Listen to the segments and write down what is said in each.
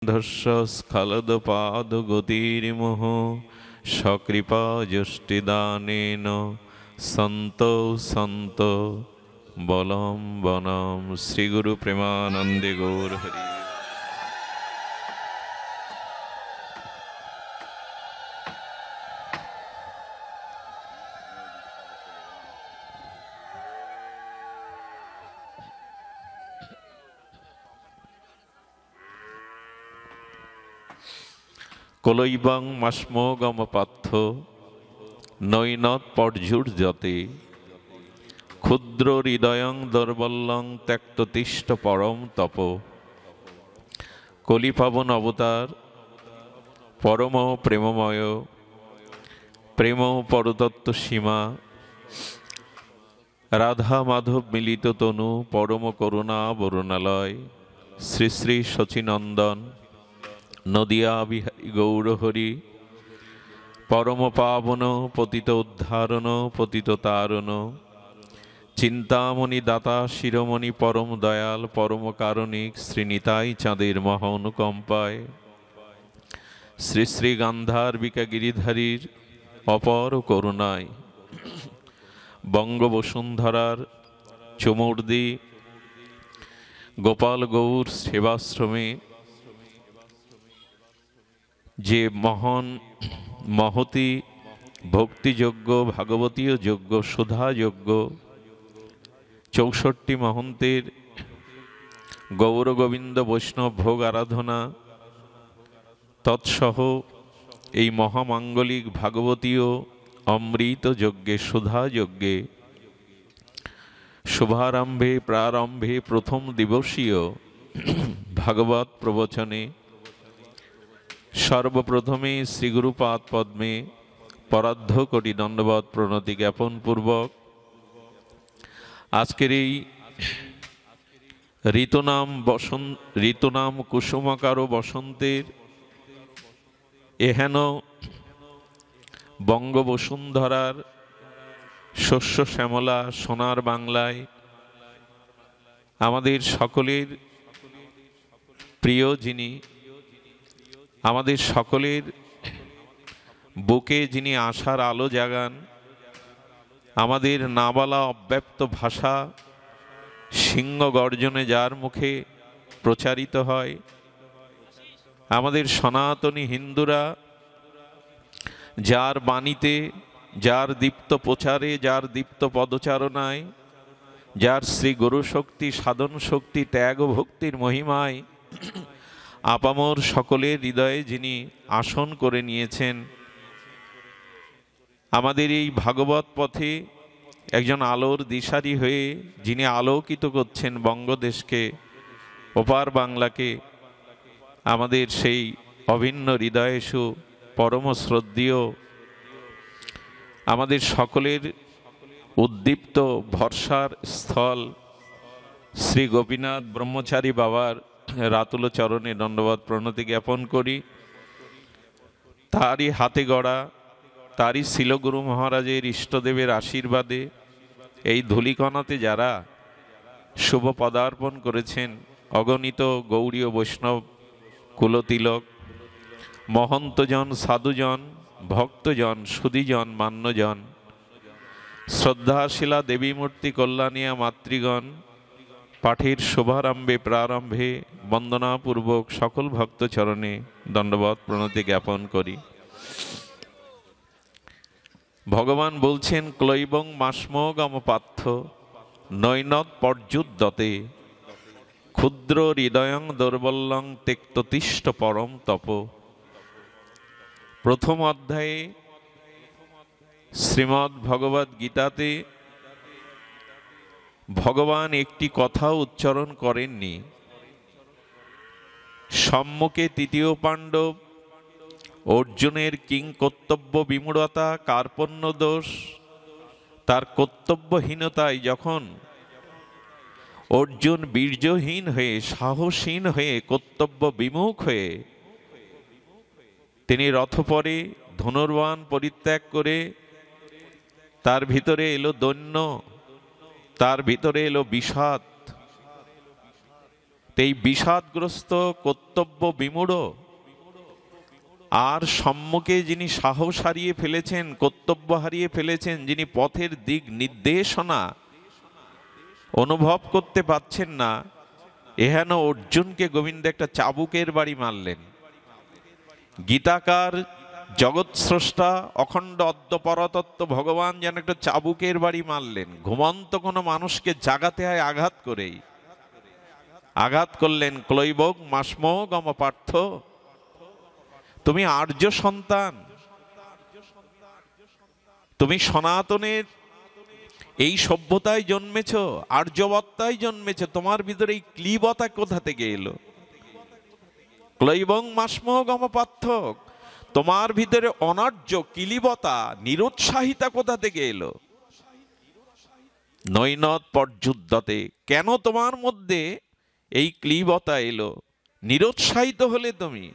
ধস্য স্খলদপাদগতির্মোহ সকৃপা যষ্টিদানেন সন্ত সন্ত বলম বনম। শ্রীগুরু প্রেমানন্দে গৌর হরি। কলৈবং মাস্মগম পার্থ নৈনত পর্যুর্যতে ক্ষুদ্র হৃদয়ং দৌর্বল্যং ত্যক্ততিষ্ঠ পরম তপ। কলিপাবন অবতার পরম প্রেমময় প্রেম পরতত্ত্ব সীমা রাধা মাধব মিলিত তনু পরম করুণা বরুণালয় শ্রী শ্রী শচীনন্দন নদিয়া বিহারী গৌরহরি পরম পাবন পতিত উদ্ধারণ পতিত তারণ চিন্তামণি দাতা শিরোমণি পরম দয়াল পরম কারণিক শ্রী নিতাই চাঁদের মহা অনুকম্পায় শ্রী শ্রী গান্ধার্বিকা গিরিধারীর অপর করুণায় বঙ্গবসুন্ধরার চমুর্দি গোপাল গৌর সেবাশ্রমে যে মহান মহতি ভক্তিযোগ্য ভাগবতীয় যজ্ঞ সুধা যজ্ঞ ৬৪ মহন্তের গৌর গোবিন্দ বৈষ্ণব ভোগ আরাধনা তৎসহ এই মহামাঙ্গলিক ভাগবতীয় অমৃত যজ্ঞে সুধা যজ্ঞে শুভারম্ভে প্রারম্ভে প্রথম দিবসীয় ভাগবত প্রবচনে সর্বপ্রথমে শ্রীগুরুপাদ পদ্মে পরার্ধ কোটি দণ্ডবৎ প্রণতি জ্ঞাপন পূর্বক আজকের এই ঋতুনাম কুসুমাকার বসন্তের এহেন বঙ্গবসুন্ধরার শস্য শ্যামলা সোনার বাংলায় আমাদের সকলের প্রিয় যিনি আমাদের সকলের বুকে যিনি আশার আলো জাগান আমাদের না বলা অব্যক্ত ভাষা সিংহ গর্জনে যার মুখে প্রচারিত হয় আমাদের সনাতনী হিন্দুরা যার বাণীতে যার দীপ্ত প্রচারে যার দীপ্ত পদচারণায় যার শ্রী গুরু শক্তি সাধন শক্তি ত্যাগ ভক্তির মহিমায় আপামর সকলের হৃদয়ে যিনি আসন করে নিয়েছেন আমাদের এই ভাগবত পথে একজন আলোর দিশারি হয়ে যিনি আলোকিত করছেন বঙ্গদেশকে ওপার বাংলাকে আমাদের সেই অভিন্ন হৃদয়েষু পরম শ্রদ্ধেয় আমাদের সকলের উদ্দীপ্ত ভরসার স্থল শ্রী গোপীনাথ ব্রহ্মচারী বাবার রাতুল চরণে দণ্ডবৎ প্রণতি জ্ঞাপন করি। তারই হাতে গড়া তারই শিলগুরু মহারাজের ইষ্টদেবের আশীর্বাদে এই ধূলিকণাতে যারা শুভ পদার্পণ করেছেন অগণিত গৌড়ীয় বৈষ্ণব কুলতিলক মহন্তজন সাধুজন ভক্তজন সুধীজন মান্যজন শ্রদ্ধাশীলা দেবীমূর্তি কল্যাণিয়া মাতৃগণ পাঠের শুভারম্ভে প্রারম্ভে বন্দনাপূর্বক সকল ভক্তচরণে দণ্ডবৎ প্রণতি জ্ঞাপন করি। ভগবান বলছেন ক্লৈবং মাস্মগম পার্থ নৈনত পর্যুদ্যতে ক্ষুদ্র হৃদয়ং দৌর্বল্যং ত্যক্ততিষ্ঠ পরম তপ। প্রথম অধ্যায়ে শ্রীমদ্ ভগবদ গীতাতে ভগবান একটি কথা উচ্চারণ করেননি। সম্মুখে তৃতীয় পাণ্ডব অর্জুনের কিং কর্তব্য বিমূঢ়তা কার্পণ্য দোষ তার কর্তব্যহীনতায় যখন অর্জুন বীর্যহীন হয়ে সাহসহীন হয়ে কর্তব্য বিমুখ হয়ে তিনি রথপরে ধনুর্বাণ পরিত্যাগ করে তার ভিতরে এলো দৈন্য তার ভিতরে এলো বিষাদ তো এই বিষাদগ্রস্ত কর্তব্য বিমূঢ় আর সম্মুখে যিনি সাহস হারিয়ে ফেলেছেন, কর্তব্য হারিয়ে ফেলেছেন, যিনি পথের দিক নির্দেশনা অনুভব করতে পাচ্ছেন না, এহেন অর্জুনকে গোবিন্দ একটা চাবুকের বাড়ি মারলেন। গীতাকার জগৎ স্রষ্টা অখণ্ড অদ্য পরতত্ত্ব ভগবান যেন একটা চাবুকের বাড়ি মারলেন। ঘুমন্ত কোনো মানুষকে জাগাতে হয় আঘাত করেই। আঘাত করলেন, ক্লৈবং মাস্মো গম পার্থ, তুমি আর্য সন্তান, তুমি সনাতনের এই সভ্যতায় জন্মেছ, আর্যবত্তায় জন্মেছ, তোমার ভিতরে এই ক্লীবতা কোথা থেকে এলো? ক্লৈবং মাস্মো গম পার্থ, তোমার ভিতরে অনার্য কিলিবতা নিরুৎসাহিতা কোথা থেকে এলো? নৈনত পর্যুদ্ধতে, কেন তোমার মধ্যে এই ক্লীবতা এলো? নিরুৎসাহিত হলে তুমি।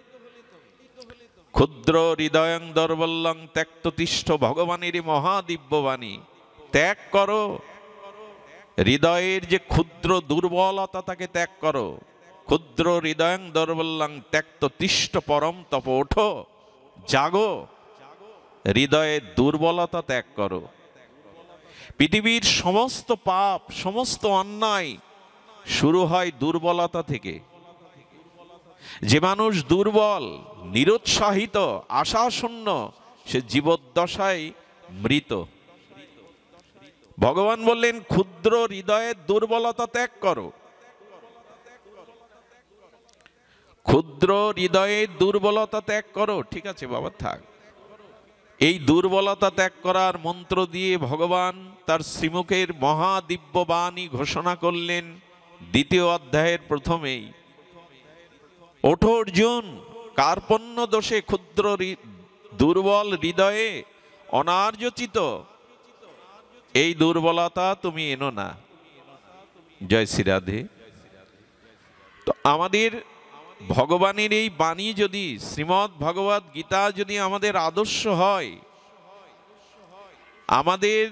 ক্ষুদ্র হৃদয়ং দর্বল্যং ত্যক্ততিষ্ঠ, ভগবানের মহাদিব্যবাণী। ত্যাগ করো হৃদয়ের যে ক্ষুদ্র দুর্বলতা, তাকে ত্যাগ করো। ক্ষুদ্র হৃদয়ং দর্বল্যং ত্যক্ততিষ্ঠ পরম তপ, ওঠো, জাগো, হৃদয়ের দুর্বলতা ত্যাগ করো। পৃথিবীর সমস্ত পাপ, সমস্ত অন্যায় শুরু হয় দুর্বলতা থেকে। যে মানুষ দুর্বল, নিরুৎসাহিত, আশাশূন্য, সে জীবদ্দশায় মৃত। ভগবান বললেন ক্ষুদ্র হৃদয়ের দুর্বলতা ত্যাগ করো। ক্ষুদ্র হৃদয়ের দুর্বলতা ত্যাগ করো। ঠিক আছে বাবা, থাক। এই দুর্বলতা ত্যাগ করার মন্ত্র দিয়ে ভগবান তার শ্রীমুখের মহাদিব্য বাণী ঘোষণা করলেন দ্বিতীয় অধ্যায়ের প্রথমেই। ওঠো অর্জুন, কার্পণ্য দোষে ক্ষুদ্র দুর্বল হৃদয়ে অনার্যচিত এই দুর্বলতা তুমি এনো না। জয় শ্রী রাধে। তো আমাদের ভগবানের এই বাণী যদি, শ্রীমদ্ ভগবদ গীতা যদি আমাদের আদর্শ হয়, আমাদের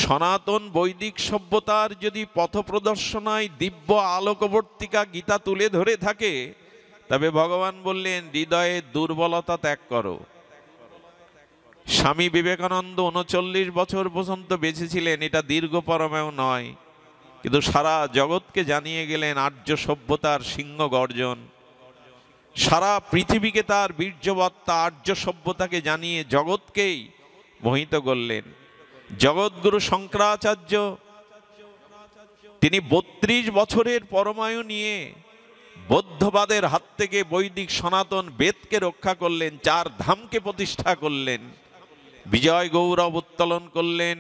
সনাতন বৈদিক সভ্যতার যদি পথপ্রদর্শনায় দিব্য আলোকবর্তিকা গীতা তুলে ধরে থাকে, তবে ভগবান বললেন হৃদয়ের দুর্বলতা ত্যাগ করো। স্বামী বিবেকানন্দ ৩৯ বছর পর্যন্ত বেঁচে ছিলেন, এটা দীর্ঘ পরমেও নয়, কিন্তু সারা জগৎকে জানিয়ে গেলেন আর্য সভ্যতার সিংহ গর্জন। সারা পৃথিবীকে তার বীর্যবত্তা আর্য সভ্যতাকে জানিয়ে জগৎকেই মোহিত করলেন। জগৎগুরু শঙ্করাচার্য, তিনি ৩২ বছরের পরমায়ু নিয়ে বৌদ্ধবাদের হাত থেকে বৈদিক সনাতন বেদকে রক্ষা করলেন, ৪ ধামকে প্রতিষ্ঠা করলেন, বিজয় গৌরব উত্তোলন করলেন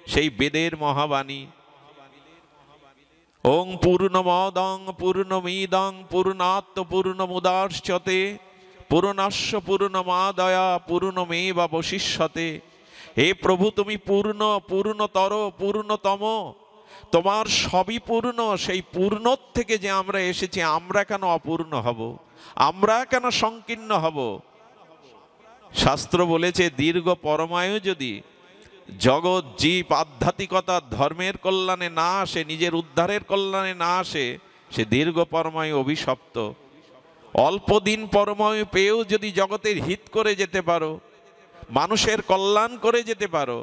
সেই বেদের মহাবাণী। ওং পূর্ণমদং পূর্ণমিদং পূর্ণাৎ পূর্ণমুদাচ্যতে পূর্ণস্য পূর্ণমাদায়া পূর্ণমেবাবশিষ্যতে। হে প্রভু, তুমি পূর্ণ, পূর্ণতর, পূর্ণতম, তোমার সবই পূর্ণ। সেই পূর্ণ থেকে যে আমরা এসেছি, আমরা কেন অপূর্ণ হব? আমরা কেন সংকীর্ণ হব? শাস্ত্র বলেছে দীর্ঘ পরমায়ু যদি জগৎ জীব আধ্যাত্মিকতার ধর্মের কল্যাণে না আসে, নিজের উদ্ধারের কল্যাণে না আসে, সে দীর্ঘ পরমায়ু অভিশপ্ত। অল্প দিন পরমায়ু পেয়েও যদি জগতের হিত করে যেতে পারো, মানুষের কল্যাণ করে যেতে পারো,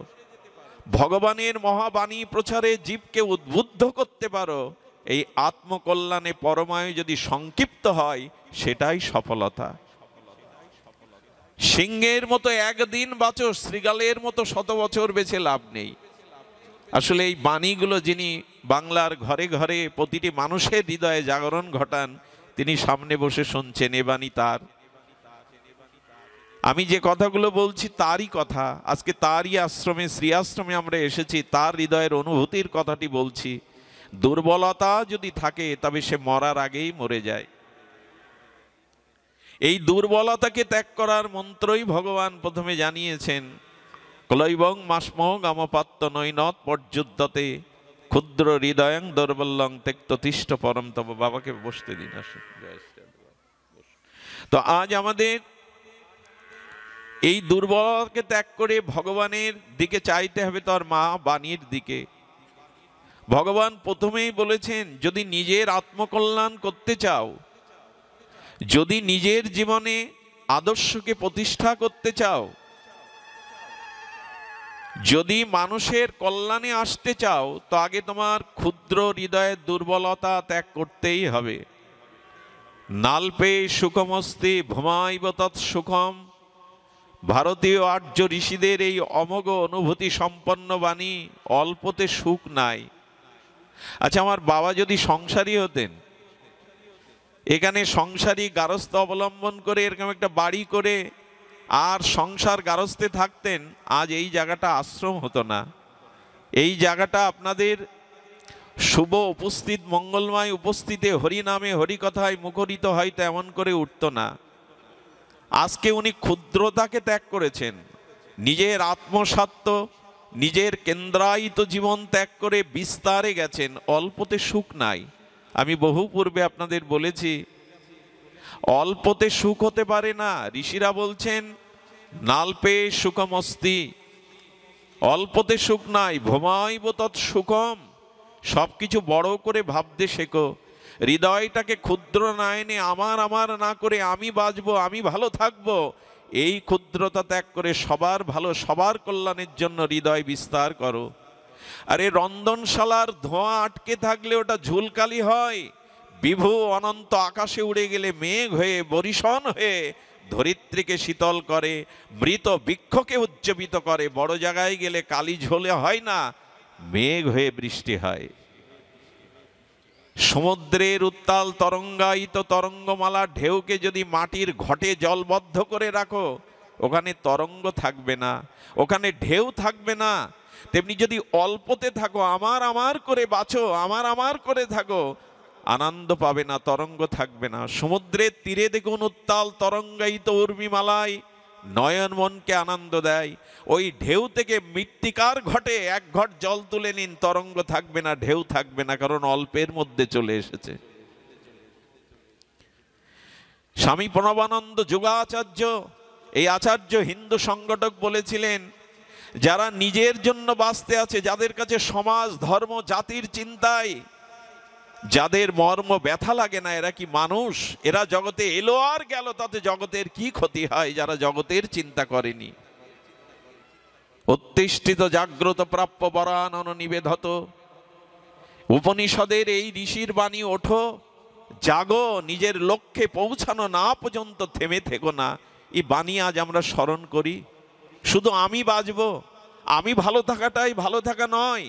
ভগবানের মহাবাণী প্রচারে জীবকে উদ্বুদ্ধ করতে পারো, এই আত্মকল্যাণে পরমায়ু যদি সংক্ষিপ্ত হয়, সেটাই সফলতা। সিংহের মতো একদিন বাঁচো, শৃগালের মতো 100 বছর বেঁচে লাভ নেই। আসলে এই বাণীগুলো যিনি বাংলার ঘরে ঘরে প্রতিটি মানুষের হৃদয়ে জাগরণ ঘটান, তিনি সামনে বসে শুনছেন, এ বাণী তার। আমি যে কথাগুলো বলছি তারই কথা। আজকে তারই আশ্রমে, শ্রী আশ্রমে আমরা এসেছি, তার হৃদয়ের অনুভূতির কথাটি বলছি। দুর্বলতা যদি থাকে তবে সে মরার আগেই মরে যায়। এই দুর্বলতাকে ত্যাগ করার মন্ত্রই ভগবান প্রথমে জানিয়েছেন। ক্লৈবং মাস্মো গমপাত্ত নৈনত পর্যুদ্ধতে ক্ষুদ্র হৃদয়ং দৌর্বল্যং ত্যক্ততিষ্ঠ পরম তপ। বাবাকে বসতে দিন। তো আজ আমাদের এই দুর্বলতাকে ত্যাগ করে ভগবানের দিকে চাইতে হবে, তার মা বাণীর দিকে। ভগবান প্রথমেই বলেছেন, যদি নিজের আত্মকল্যাণ করতে চাও, যদি নিজের জীবনে আদর্শকে প্রতিষ্ঠা করতে চাও, যদি মানুষের কল্যাণে আসতে চাও, তো আগে তোমার ক্ষুদ্র হৃদয়ের দুর্বলতা ত্যাগ করতেই হবে। নাল্পে সুখমস্তি ভমাইব তৎসুখম, ভারতীয় আর্য ঋষিদের এই অমোঘ অনুভূতি সম্পন্ন বাণী, অল্পতে সুখ নাই। আচ্ছা, আমার বাবা যদি সংসারী হতেন, এখানে সংসারী গারস্থ অবলম্বন করে এরকম একটা বাড়ি করে আর সংসার গারস্থে থাকতেন, আজ এই জায়গাটা আশ্রম হতো না। এই জায়গাটা আপনাদের শুভ উপস্থিত মঙ্গলময় উপস্থিতে হরিনামে হরিকথায় মুখরিত হয়তো এমন করে উঠত না। আজকে উনি ক্ষুদ্রতাকে ত্যাগ করেছেন, নিজের আত্মস্বার্থ, নিজের কেন্দ্রায়িত জীবন ত্যাগ করে বিস্তারে গেছেন। অল্পতে সুখ নাই। আমি বহু পূর্বে আপনাদের বলেছি, অল্পতে সুখ হতে পারে না। ঋষিরা বলছেন, নাল্পে সুখমস্তি, অল্পতে সুখ নাই, ভমাইব তৎসুখম। সবকিছু বড় করে ভাবতে শেখো। হৃদয়টাকে ক্ষুদ্র না এনে আমার আমার না করে আমি বাঁচবো, আমি ভালো থাকবো, এই ক্ষুদ্রতা ত্যাগ করে সবার ভালো, সবার কল্যাণের জন্য হৃদয় বিস্তার করো। আরে রন্ধনশালার ধোঁয়া আটকে থাকলে ওটা ঝুলকালি হয়, বিভু অনন্ত আকাশে উড়ে গেলে মেঘ হয়ে বরিশন হয়ে ধরিত্রীকে শীতল করে, মৃত বৃক্ষকে উজ্জীবিত করে। বড় জায়গায় গেলে কালি ঝোলে হয় না, মেঘ হয়ে বৃষ্টি হয়। সমুদ্রের উত্তাল তরঙ্গায়িত তরঙ্গমালা ঢেউকে যদি মাটির ঘটে জলবদ্ধ করে রাখো, ওখানে তরঙ্গ থাকবে না, ওখানে ঢেউ থাকবে না। তেমনি যদি অল্পতে থাকো, আমার আমার করে বাঁচো, আমার আমার করে থাকো, আনন্দ পাবে না, তরঙ্গ থাকবে না। সমুদ্রের তীরে দেখুন উত্তাল তরঙ্গায়িত উর্মিমালায় নয়ন মনকে আনন্দ দেয়। ওই ঢেউ থেকে মৃত্তিকার ঘটে এক ঘট জল তুলে নিন, তরঙ্গ থাকবে না, ঢেউ থাকবে না, কারণ অল্পের মধ্যে চলে এসেছে। স্বামী প্রণবানন্দ যোগাচার্য, এই আচার্য হিন্দু সংগঠক বলেছিলেন, যারা নিজের জন্য বাঁচতে আছে, যাদের কাছে সমাজ ধর্ম জাতির চিন্তায় যাদের মর্ম ব্যথা লাগে না, এরা কি মানুষ? এরা জগতে এলো আর গেল, তাতে জগতের কি ক্ষতি হয়? যারা জগতের চিন্তা করেনি। উত্তিষ্ঠিত জাগ্রত প্রাপ্য বরানন নিবেধত, উপনিষদের এই ঋষির বাণী, ওঠো জাগো, নিজের লক্ষ্যে পৌঁছানো না পর্যন্ত থেমে থেকো না। এই বাণী আজ আমরা স্মরণ করি। শুধু আমি বাঁচবো, আমি ভালো থাকাটাই ভালো থাকা নয়।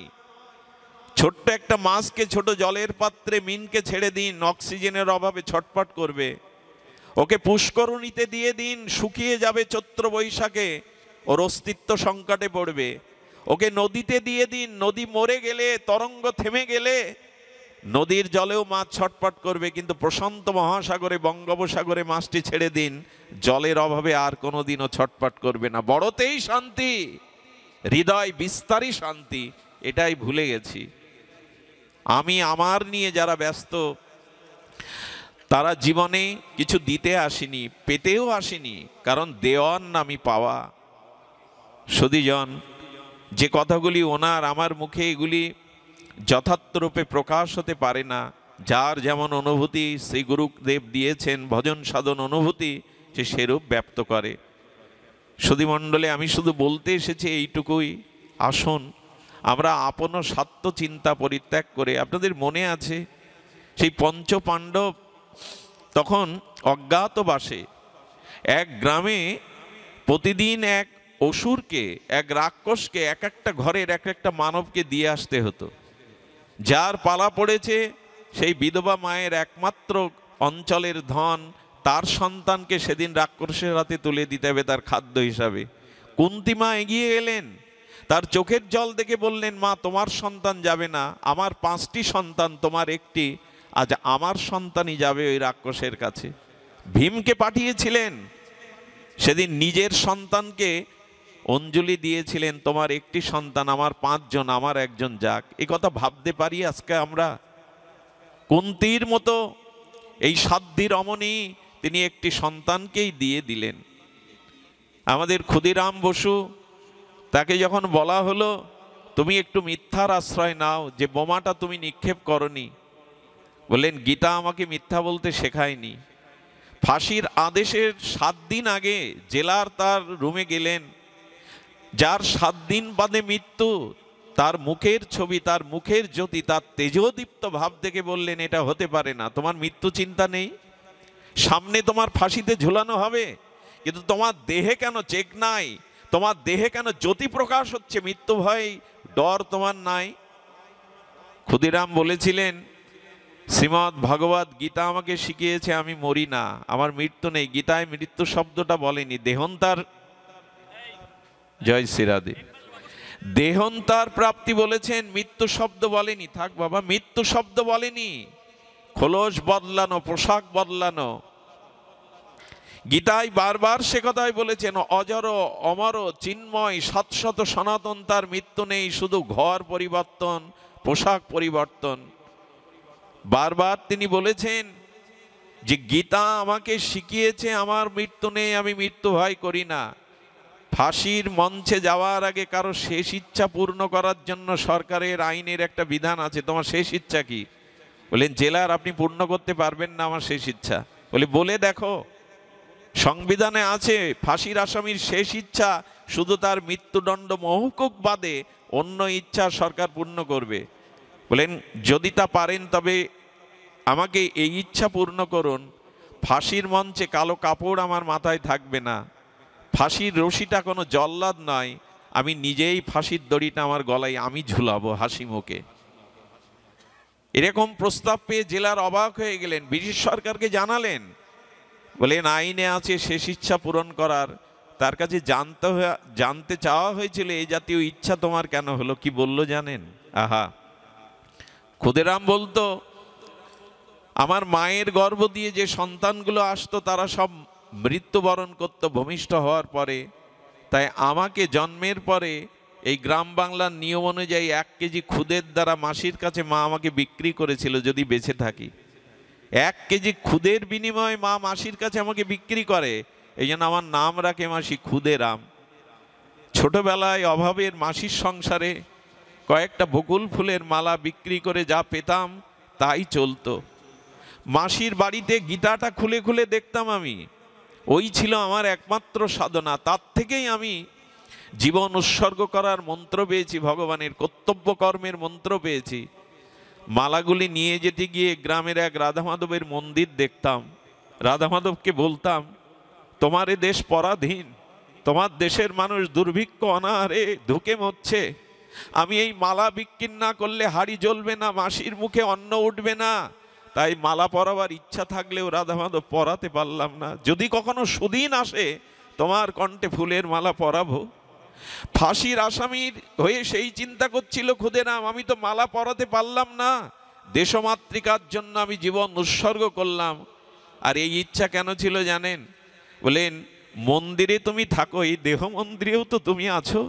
ছোট্ট একটা মাছকে ছোট জলের পাত্রে মিনকে ছেড়ে দিন, অক্সিজেনের অভাবে ছটফট করবে। ওকে পুষ্করণীতে দিয়ে দিন, শুকিয়ে যাবে চৈত্র বৈশাখে, ওর অস্তিত্ব সংকটে পড়বে। ওকে নদীতে দিয়ে দিন, নদী মরে গেলে, তরঙ্গ থেমে গেলে নদীর জলেও মাছ ছটফট করবে, কিন্তু প্রশান্ত মহাসাগরে বঙ্গোপসাগরে মাছটি ছেড়ে দিন, জলের অভাবে আর কোনোদিনও ছটফট করবে না। বড়তেই শান্তি, হৃদয় বিস্তারই শান্তি, এটাই ভুলে গেছি। আমি আমার নিয়ে যারা ব্যস্ত, তারা জীবনে কিছু দিতে আসেনি, পেতেও আসেনি, কারণ দেওয়ার নামই পাওয়া। সুধীজন, যে কথাগুলি ওনার আমার মুখে, এগুলি যথার্থরূপে প্রকাশ হতে পারে না। যার যেমন অনুভূতি শ্রী গুরুদেব দিয়েছেন, ভজন সাধন অনুভূতি, সে সেরূপ ব্যক্ত করে। সুধীমণ্ডলে, আমি শুধু বলতে এসেছি এইটুকুই, আসুন আমরা আপন স্বার্থ চিন্তা পরিত্যাগ করে, আপনাদের মনে আছে সেই পঞ্চ পাণ্ডব তখন অজ্ঞাতবাসে এক গ্রামে প্রতিদিন এক অসুরকে, এক রাক্ষসকে এক একটা ঘরের এক একটা মানবকে দিয়ে আসতে হতো। যার পালা পড়েছে সেই বিধবা মায়ের একমাত্র অঞ্চলের ধন, তার সন্তানকে সেদিন রাক্ষসের হাতে তুলে দিতে হবে তার খাদ্য হিসাবে। কুন্তী মা এগিয়ে এলেন, তার চোখের জল দেখে বললেন, মা তোমার সন্তান যাবে না, আমার 5টি সন্তান, তোমার একটি, আজ আমার সন্তানই যাবে ওই রাক্ষসের কাছে। ভীমকে পাঠিয়েছিলেন, সেদিন নিজের সন্তানকে অঞ্জলি দিয়েছিলেন, তোমার একটি সন্তান, আমার 5 জন, আমার একজন যাক। এ কথা ভাবতে পারি আজকে আমরা? কুন্তীর মতো এই সাধ্যী রমণী, তিনি একটি সন্তানকেই দিয়ে দিলেন। আমাদের ক্ষুদিরাম বসু, তাকে যখন বলা হলো তুমি একটু মিথ্যার আশ্রয় নাও, যে বোমাটা তুমি নিক্ষেপ করনি। বললেন গীতা আমাকে মিথ্যা বলতে শেখায়নি। ফাঁসির আদেশের 7 দিন আগে জেলার তার রুমে গেলেন, যার 7 দিন বাদে মৃত্যু, তার মুখের ছবি, তার মুখের জ্যোতি, তার তেজোদীপ্ত ভাব দেখে বললেন এটা হতে পারে না, তোমার মৃত্যু চিন্তা নেই, সামনে তোমার ফাঁসিতে ঝুলানো হবে, কিন্তু তোমার দেহে কেন চেক নাই, তোমার দেহে কেন জ্যোতি প্রকাশ হচ্ছে, মৃত্যু ভয় ডর তোমার নাই? ক্ষুদিরাম বলেছিলেন শ্রীমদ্ ভগবত গীতা আমাকে শিখিয়েছে আমি মরি না, আমার মৃত্যু নেই। গীতায় মৃত্যু শব্দটা বলেনি, দেহন্তার, জয় শ্রীরাধে, দেহন্তার প্রাপ্তি বলেছেন, মৃত্যু শব্দ বলেনি। থাক বাবা, মৃত্যু শব্দ বলেনি, খোলস বদলানো, পোশাক বদলানো। গীতায় বারবার সে কথাই বলেছেন, অজর অমর চিন্ময় শাশ্বত সনাতন, তার মৃত্যু নেই, শুধু ঘর পরিবর্তন, পোশাক পরিবর্তন। বারবার তিনি বলেছেন যে গীতা আমাকে শিখিয়েছে আমার মৃত্যু নেই, আমি মৃত্যু ভয় করি না। ফাঁসির মঞ্চে যাওয়ার আগে কারো শেষ ইচ্ছা পূর্ণ করার জন্য সরকারের আইনের একটা বিধান আছে, তোমার শেষ ইচ্ছা কি? বলেন জেলার আপনি পূর্ণ করতে পারবেন না আমার শেষ ইচ্ছা। বলে দেখো, সংবিধানে আছে ফাঁসির আসামির শেষ ইচ্ছা শুধু তার মৃত্যুদণ্ড মহকুক বাদে অন্য ইচ্ছা সরকার পূর্ণ করবে। বলেন যদি তা পারেন তবে আমাকে এই ইচ্ছা পূর্ণ করুন, ফাঁসির মঞ্চে কালো কাপড় আমার মাথায় থাকবে না, ফাঁসির রশিটা কোনো জল্লাদ নয়, আমি নিজেই ফাঁসির দড়িটা আমার গলায় আমি ঝুলাবো হাসি মুখে। এরকম প্রস্তাব পেয়ে জেলার অবাক হয়ে গেলেন, ব্রিটিশ সরকারকে জানালেন। বলেন আইনে আছে শেষ ইচ্ছা পূরণ করার, তার কাছে জানতে চাওয়া হয়েছিল এই জাতীয় ইচ্ছা তোমার কেন হলো, কি বললো জানেন? আহা, ক্ষুদিরাম বলতো আমার মায়ের গর্ভ দিয়ে যে সন্তানগুলো আসতো তারা সব মৃত্যুবরণ করত ভূমিষ্ঠ হওয়ার পরে, তাই আমাকে জন্মের পরে এই গ্রাম বাংলার নিয়ম অনুযায়ী 1 কেজি খুদের দ্বারা মাসির কাছে মা আমাকে বিক্রি করেছিল যদি বেঁচে থাকি। 1 কেজি খুদের বিনিময়ে মা মাসির কাছে আমাকে বিক্রি করে, এই জন্য আমার নাম রাখে মাসি ক্ষুদেরাম। ছোটবেলায় অভাবের মাসির সংসারে কয়েকটা বকুল ফুলের মালা বিক্রি করে যা পেতাম তাই চলতো। মাসির বাড়িতে গীতাটা খুলে খুলে দেখতাম আমি, ওই ছিল আমার একমাত্র সাধনা। তার থেকেই আমি জীবন উৎসর্গ করার মন্ত্র পেয়েছি, ভগবানের কর্তব্য কর্মের মন্ত্র পেয়েছি। মালাগুলি নিয়ে যেতে গিয়ে গ্রামের এক রাধা মাধবের মন্দির দেখতাম, রাধা মাধবকে বলতাম তোমার এ দেশ পরাধীন, তোমার দেশের মানুষ দুর্ভিক্ষ অনাহারে ধুকে মরছে, আমি এই মালা বিক্রি না করলে হাড়ি জ্বলবে না, মাসির মুখে অন্ন উঠবে না, তাই মালা পরাবার ইচ্ছা থাকলেও রাধা মাধব পরাতে পারলাম না, যদি কখনো সুদিন আসে তোমার কণ্ঠে ফুলের মালা পরাবো। ফাঁসির আসামির হয়ে সেই চিন্তা করছিল ক্ষুদিরাম, আমি তো মালা পরাতে পারলাম না, দেশমাতৃকার জন্য আমি জীবন উৎসর্গ করলাম। আর এই ইচ্ছা কেন ছিল জানেন? বলেন মন্দিরে তুমি থাকো, এই দেহ মন্দিরেও তো তুমি আছো,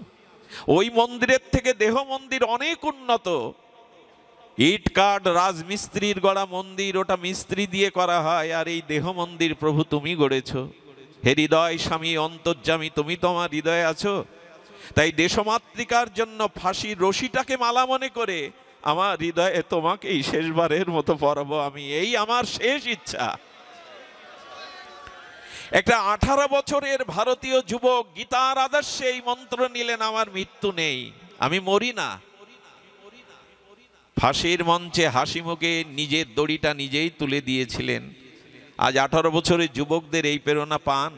ওই মন্দিরের থেকে দেহ মন্দির অনেক উন্নত। ইট কাঠ রাজমিস্ত্রির গড়া মন্দির, ওটা মিস্ত্রি দিয়ে করা হয়, আর এই দেহ মন্দির প্রভু তুমি গড়েছ। হে হৃদয় স্বামী অন্তর্যামী, তুমি তো আমার হৃদয়ে আছো। তাই দেশমাতৃকার জন্য ফাঁসির রশিটাকে মালা মনে করে আমার হৃদয়ে তোমাকেই শেষবারের মতো পরাবো আমি, এই আমার শেষ ইচ্ছা। একটা 18 বছরের ভারতীয় যুবক গীতার আদর্শে এই মন্ত্র নিলেন, আমার মৃত্যু নেই, আমি মরি না। ফাঁসির মঞ্চে হাসি মুখে নিজের দড়িটা নিজেই তুলে দিয়েছিলেন। আজ 18 বছরের যুবকদের এই প্রেরণা পান?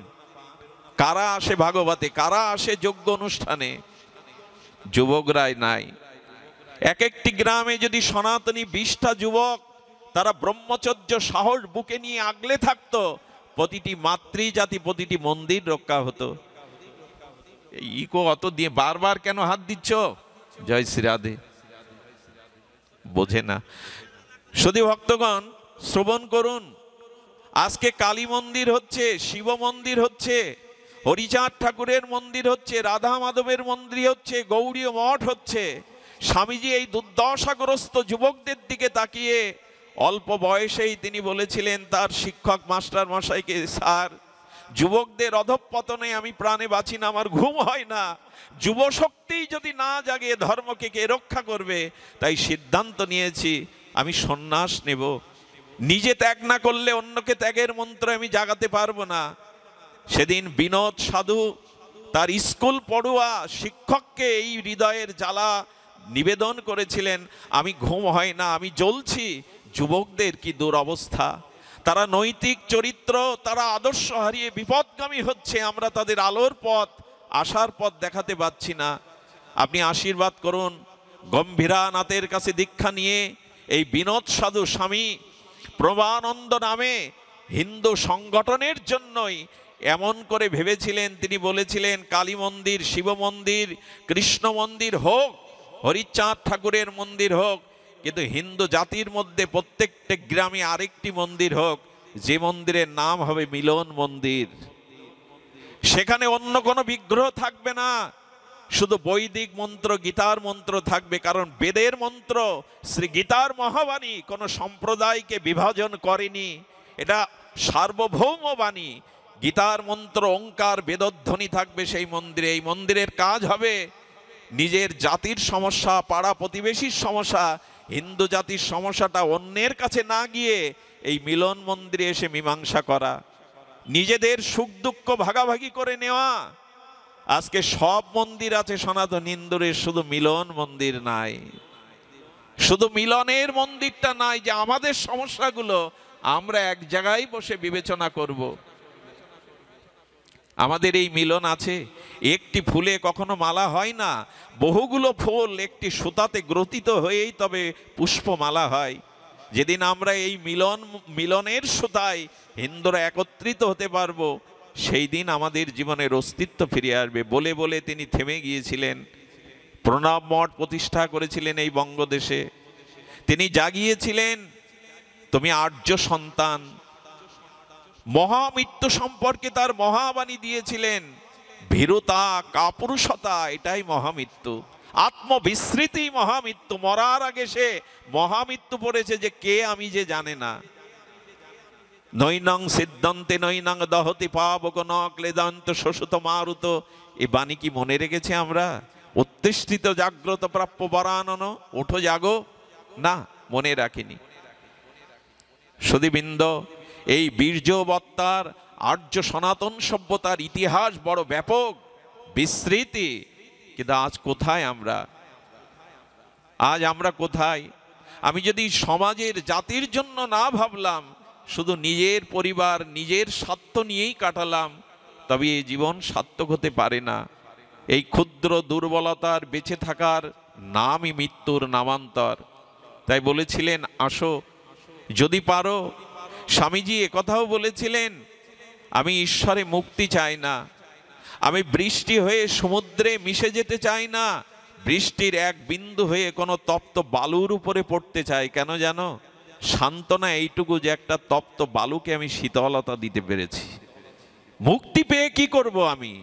কারা আসে ভাগবতে, কারা আসে যোগ্য অনুষ্ঠানে? যুবকরাই নাই। এক একটি গ্রামে যদি সনাতনী 20টা যুবক তারা ব্রহ্মচর্য সাহস বুকে নিয়ে আগলে থাকতো, প্রতিটি মাতৃজাতি, প্রতিটি মন্দির রক্ষা হতো। ইকো অত দিয়ে বারবার কেন হাত দিচ্ছ? জয় শ্রীরাধে, বোঝে না। শুধু ভক্তগণ শ্রবণ করুন, আজকে কালী মন্দির হচ্ছে, শিব মন্দির হচ্ছে, হরিচাঁদ ঠাকুরের মন্দির হচ্ছে, রাধা মাধবের মন্দির হচ্ছে, গৌড়ীয় মঠ হচ্ছে। স্বামীজি এই দুর্দশাগ্রস্ত যুবকদের দিকে তাকিয়ে অল্প বয়সেই তিনি বলেছিলেন তার শিক্ষক মাস্টার মশাইকে, স্যার যুবকদের অধঃপতনে আমি প্রাণে বাঁচি না, আমার ঘুম হয় না। যুব শক্তি যদি না জাগে ধর্মকে কে রক্ষা করবে? তাই সিদ্ধান্ত নিয়েছি আমি সন্ন্যাস নেব। নিজে ত্যাগ না করলে অন্যকে ত্যাগের মন্ত্র আমি জাগাতে পারবো না। সেদিন বিনোদ সাধু তার স্কুল পড়ুয়া শিক্ষককে এই হৃদয়ের জ্বালা নিবেদন করেছিলেন, আমি ঘুম হয় না, আমি জ্বলছি। যুবকদের কি দুরবস্থা, তারা নৈতিক চরিত্র, তারা আদর্শ হারিয়ে বিপদগামী হচ্ছে, আমরা তাদের আলোর পথ, আশার পথ দেখাতে পাচ্ছি না। আপনি আশীর্বাদ করুন, গম্ভীরানাথের কাছে দীক্ষা নিয়ে এই বিনোদ সাধু স্বামী প্রভানন্দ নামে হিন্দু সংগঠনের জন্যই এমন করে ভেবেছিলেন। তিনি বলেছিলেন কালী মন্দির, শিব মন্দির, কৃষ্ণ মন্দির হোক, হরিচাঁদ ঠাকুরের মন্দির হোক, কিন্তু হিন্দু জাতির মধ্যে প্রত্যেকটা গ্রামে আরেকটি মন্দির হোক, যে মন্দিরের নাম হবে মিলন মন্দির। সেখানে অন্য কোনো বিগ্রহ থাকবে না, শুধু বৈদিক মন্ত্র, গীতার মন্ত্র থাকবে। কারণ বেদের মন্ত্র, শ্রী গীতার মহাবাণী কোনো সম্প্রদায়কে বিভাজন করেনি, এটা সার্বভৌম বাণী। গীতার মন্ত্র ওঙ্কার বেদধ্বনি থাকবে সেই মন্দিরে। এই মন্দিরের কাজ হবে নিজের জাতির সমস্যা, পাড়া প্রতিবেশীর সমস্যা, হিন্দু জাতির সমস্যাটা অন্যের কাছে না গিয়ে এই মিলন মন্দিরে এসে মীমাংসা করা, নিজেদের সুখ দুঃখ ভাগাভাগি করে নেওয়া। আজকে সব মন্দির আছে সনাতন হিন্দুদের, শুধু মিলন মন্দির নাই, শুধু মিলনের মন্দিরটা নাই, যে আমাদের সমস্যাগুলো আমরা এক জায়গায় বসে বিবেচনা করব। আমাদের এই মিলন আছে। একটি ফুলে কখনো মালা হয় না, বহুগুলো ফুল একটি সুতাতে গ্রথিত হয়েই তবে পুষ্পমালা হয়। যেদিন আমরা এই মিলনের সুতায় হিন্দুরা একত্রিত হতে পারবো, সেই দিন আমাদের জীবনের অস্তিত্ব ফিরে আসবে। বলে বলে তিনি থেমে গিয়েছিলেন। প্রণব মঠ প্রতিষ্ঠা করেছিলেন এই বঙ্গদেশে। তিনি জাগিয়েছিলেন তুমি আর্য সন্তান। মহামৃত্যু সম্পর্কে তার মহাবাণী দিয়েছিলেন, ভীরুতা, কাপুরুষতা, এটাই মহামৃত্যু। আত্মবিস্মৃতি মহামৃত্যু। মরার আগে সে মহামৃত্যু পড়েছে যে কে আমি যে জানে না। নৈনং সিদ্ধান্তে নৈনং দহতি পাবক ন ক্লেদান্ত শোষিত মারুত, এই বাণী কি মনে রেখেছি আমরা? উত্তিষ্ঠিত জাগ্রত প্রাপ্য বরানন, ওঠো জাগো, না, মনে রাখিনি। সুধীবৃন্দ, এই বীর্যবত্তার আর্য সনাতন সভ্যতার ইতিহাস বড় ব্যাপক, বিস্তৃতি। কিন্তু আজ কোথায় আমরা? আজ আমরা কোথায়? আমি যদি সমাজের, জাতির জন্য না ভাবলাম, শুধু নিজের পরিবার, নিজের স্বার্থ নিয়েই কাটালাম, তবে এই জীবন সার্থক হতে পারে না। এই ক্ষুদ্র দুর্বলতার বেঁচে থাকার নামই মৃত্যুর নামান্তর। তাই বলেছিলেন আসো যদি পারো। স্বামীজি একথাও বলেছিলেন, আমি ঈশ্বরে মুক্তি চাই না, আমি বৃষ্টি হয়ে সমুদ্রে মিশে যেতে চাই না, বৃষ্টির এক বিন্দু হয়ে কোনো তপ্ত বালুর উপরে পড়তে চাই। কেন জানো? সান্ত্বনা এইটুকু যে একটা তপ্ত বালুকে আমি শীতলতা দিতে পেরেছি। মুক্তি পেয়ে কি করব আমি?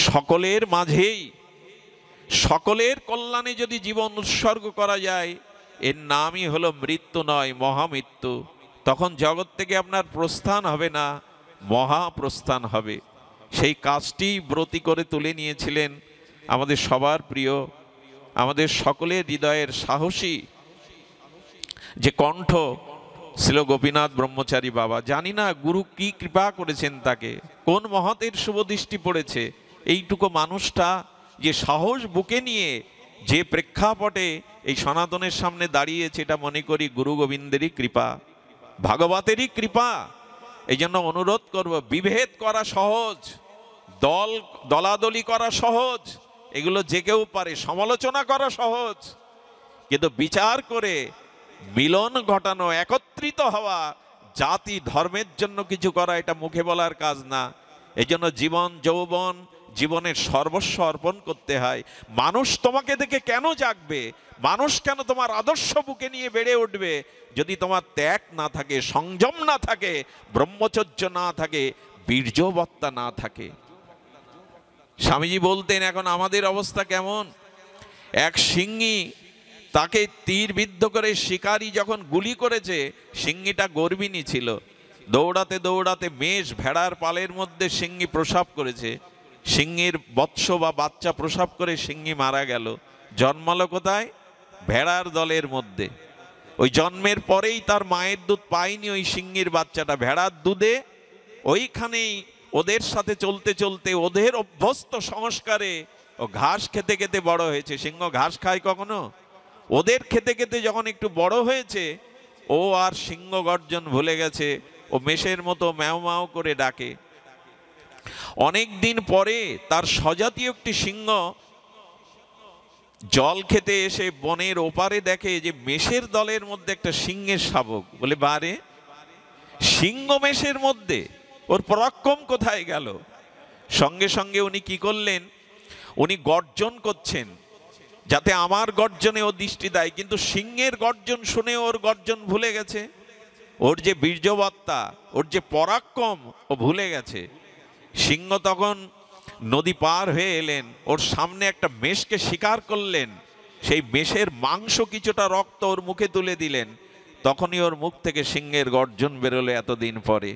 সকলের মাঝেই, সকলের কল্যাণে যদি জীবন উৎসর্গ করা যায়, এর নামই হলো মৃত্যু নয়, মহামৃত্যু। তখন জগৎ থেকে আপনার প্রস্থান হবে না, মহাপ্রস্থান হবে। সেই কাজটি ব্রতী করে তুলে নিয়েছিলেন আমাদের সবার প্রিয়, আমাদের সকলের হৃদয়ের সাহসী যে কণ্ঠ ছিল গোপীনাথ ব্রহ্মচারী বাবা। জানি না গুরু কি কৃপা করেছেন তাকে, কোন মহতের শুভদৃষ্টি পড়েছে। এইটুকু মানুষটা যে সাহস বুকে নিয়ে যে প্রেক্ষাপটে এই সনাতনের সামনে দাঁড়িয়েছে, এটা মনে করি গুরু গোবিন্দেরই কৃপা, ভাগবতেরই কৃপা। এই জন্য অনুরোধ করব, বিভেদ করা সহজ, দলাদলি করা সহজ, এগুলো যে কেউ পারে, সমালোচনা করা সহজ, কিন্তু বিচার করে মিলন ঘটানো, একত্রিত হওয়া, জাতি ধর্মের জন্য কিছু করা, এটা মুখে বলার কাজ না। এই জন্য জীবন যৌবন, জীবনের সর্বস্ব অর্পণ করতে হয়। মানুষ তোমাকে দেখে কেন জাগবে? মানুষ কেন তোমার আদর্শ বুকে নিয়ে বেড়ে উঠবে? যদি তোমার ত্যাগ না থাকে, সংযম না থাকে, ব্রহ্মচর্য না থাকে, বীর্যবত্তা না থাকে। স্বামীজি বলতেন, এখন আমাদের অবস্থা কেমন? এক সিংহী, তাকে তীর বিদ্ধ করে শিকারী যখন গুলি করেছে, সিংহীটা গর্বিণী ছিল, দৌড়াতে দৌড়াতে মেষ ভেড়ার পালের মধ্যে সিংহী প্রসাব করেছে, সিংহীর বৎস বা বাচ্চা প্রসাব করে সিংহী মারা গেল। জন্মালো কোথায়? ভেড়ার দলের মধ্যে। ওই জন্মের পরেই তার মায়ের দুধ পায়নি ওই সিংহীর বাচ্চাটা, ভেড়ার দুধে ওইখানেই ওদের সাথে চলতে চলতে ওদের অভ্যস্ত সংস্কারে ও ঘাস খেতে খেতে বড় হয়েছে। সিংহ ঘাস খায় কখনো? ওদের খেতে খেতে যখন একটু বড় হয়েছে, ও আর সিংহ গর্জন ভুলে গেছে, ও মেষের মতো ম্যাও ম্যাও করে ডাকে। অনেক দিন পরে তার স্বজাতীয় একটি সিংহ জল খেতে এসে বনের ওপারে দেখে যে মেষের দলের মধ্যে একটা সিংহের শাবক। বলে, বারে, সিংহ মেষের মধ্যে, ওর পরাক্রম কোথায় গেল? সঙ্গে সঙ্গে উনি কি করলেন, উনি গর্জন করছেন যাতে আমার গর্জনে ও দৃষ্টি দেয়, কিন্তু সিংহের গর্জন শুনে ওর গর্জন ভুলে গেছে। ওর যে বীর্যবত্তা, ওর যে পরাক্রম, ও ভুলে গেছে। সিংহ তখন নদী পার হয়ে এলেন, ওর সামনে একটা মেষকে শিকার করলেন, সেই মেষের মাংস কিছুটা রক্ত ওর মুখে তুলে দিলেন, তখনই ওর মুখ থেকে সিংহের গর্জন বেরোলো এতদিন পরে।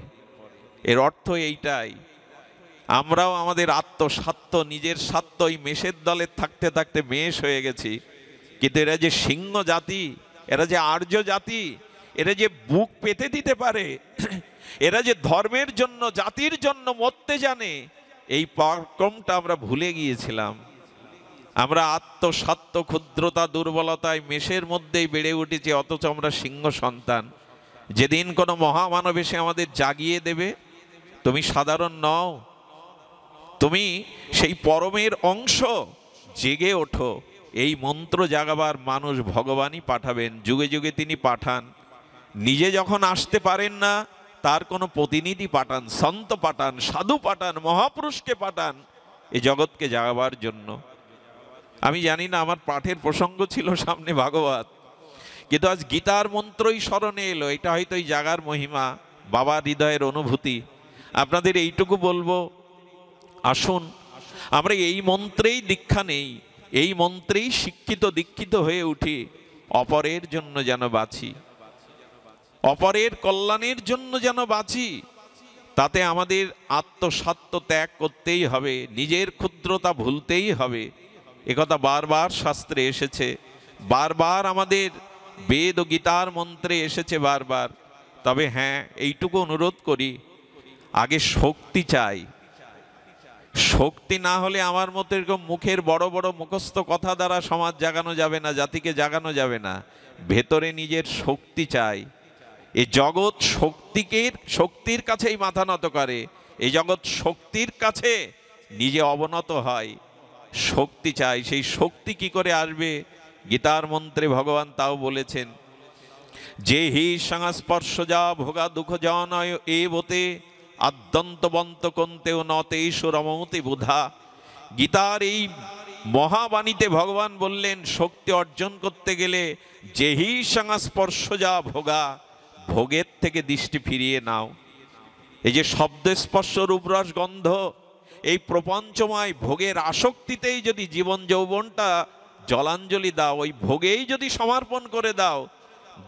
এর অর্থ এইটাই, আমরাও আমাদের আত্মস্বার্থ, নিজের স্বার্থ, ওই মেষের দলে থাকতে থাকতে মেষ হয়ে গেছি। কিন্তু এরা যে সিংহ জাতি, এরা যে আর্য জাতি, এরা যে বুক পেতে দিতে পারে, এরা যে ধর্মের জন্য, জাতির জন্য মরতে জানে, এই পরাক্রমটা আমরা ভুলে গিয়েছিলাম। আমরা আত্মস্বার্থ, ক্ষুদ্রতা, দুর্বলতায় মেষের মধ্যেই বেড়ে উঠেছি, অথচ আমরা সিংহ সন্তান। যেদিন কোনো মহামানব এসে আমাদের জাগিয়ে দেবে, তুমি সাধারণ নও, তুমি সেই পরমের অংশ, জেগে ওঠো। এই মন্ত্র জাগাবার মানুষ ভগবানই পাঠাবেন, যুগে যুগে তিনি পাঠান। নিজে যখন আসতে পারেন না, তার কোনো প্রতিনিধি পাঠান, সন্ত পাঠান, সাধু পাঠান, মহাপুরুষকে পাঠান এই জগৎকে জাগাবার জন্য। আমি জানি না, আমার পাঠের প্রসঙ্গ ছিল সামনে ভাগবত, কিন্তু আজ গীতার মন্ত্রই স্মরণে এলো। এটা হয়তো এই জাগার মহিমা, বাবার হৃদয়ের অনুভূতি। আপনাদের এইটুকু বলবো, আসুন আমরা এই মন্ত্রেই দীক্ষা নেই, এই মন্ত্রেই শিক্ষিত দীক্ষিত হয়ে উঠি, অপরের জন্য যেন বাঁচি, অপরের কল্যাণের জন্য যেন বাঁচি। তাতে আমাদের আত্মস্বার্থ ত্যাগ করতেই হবে, নিজের ক্ষুদ্রতা ভুলতেই হবে। একথা বারবার শাস্ত্রে এসেছে, বারবার আমাদের বেদ ও গীতার মন্ত্রে এসেছে বারবার। তবে হ্যাঁ, এইটুকু অনুরোধ করি, আগে শক্তি চাই। শক্তি না হলে আমার মতো এরকম মুখের বড় বড় মুখস্থ কথা দ্বারা সমাজ জাগানো যাবে না, জাতিকে জাগানো যাবে না। ভেতরে নিজের শক্তি চাই। এই জগৎ শক্তির কাছেই মাথা নত করে, এই জগৎ শক্তির কাছে নিজে অবনত হয়। শক্তি চাই। সেই শক্তি কি করে আসবে? গীতার মন্ত্রে ভগবান তাও বলেছেন, যে হি সংস্পর্শজা ভোগা দুঃখ জনয় এবতে আদ্যন্তবন্ত কন্তেও নতেষু রমতি বুধা। গীতার এই মহাবাণীতে ভগবান বললেন, শক্তি অর্জন করতে গেলে যেহি সংস্পর্শজা ভোগা, ভোগের থেকে দৃষ্টি ফিরিয়ে নাও। এই যে শব্দ, স্পর্শ, রূপরস, গন্ধ, এই প্রপঞ্চময় ভোগের আসক্তিতেই যদি জীবন যৌবনটা জলাঞ্জলি দাও, ওই ভোগেই যদি সমর্পণ করে দাও,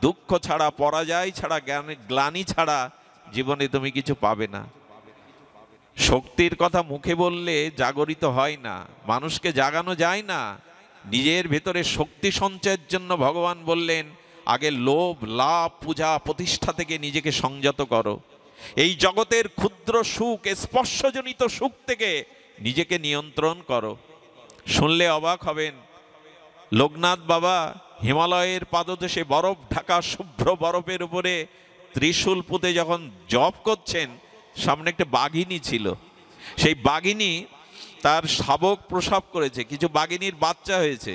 দুঃখ ছাড়া, পরাজয় ছাড়া, গ্লানি ছাড়া জীবনে তুমি কিছু পাবে না। শক্তির কথা মুখে বললে জাগরিত হয় না, মানুষকে জাগানো যায় না। নিজের ভেতরে শক্তি সঞ্চয়ের জন্য ভগবান বললেন, আগে লোভ, লাভ, পূজা, প্রতিষ্ঠা থেকে নিজেকে সংযত করো। এই জগতের ক্ষুদ্র সুখ, স্পর্শজনিত সুখ থেকে নিজেকে নিয়ন্ত্রণ করো। শুনলে অবাক হবেন, লোকনাথ বাবা হিমালয়ের পাদদেশে বরফ ঢাকা শুভ্র বরফের উপরে ত্রিশূল পুঁতে যখন জপ করছেন, সামনে একটা বাঘিনী ছিল। সেই বাঘিনী তার শাবক প্রসব করেছে, কিছু বাঘিনীর বাচ্চা হয়েছে।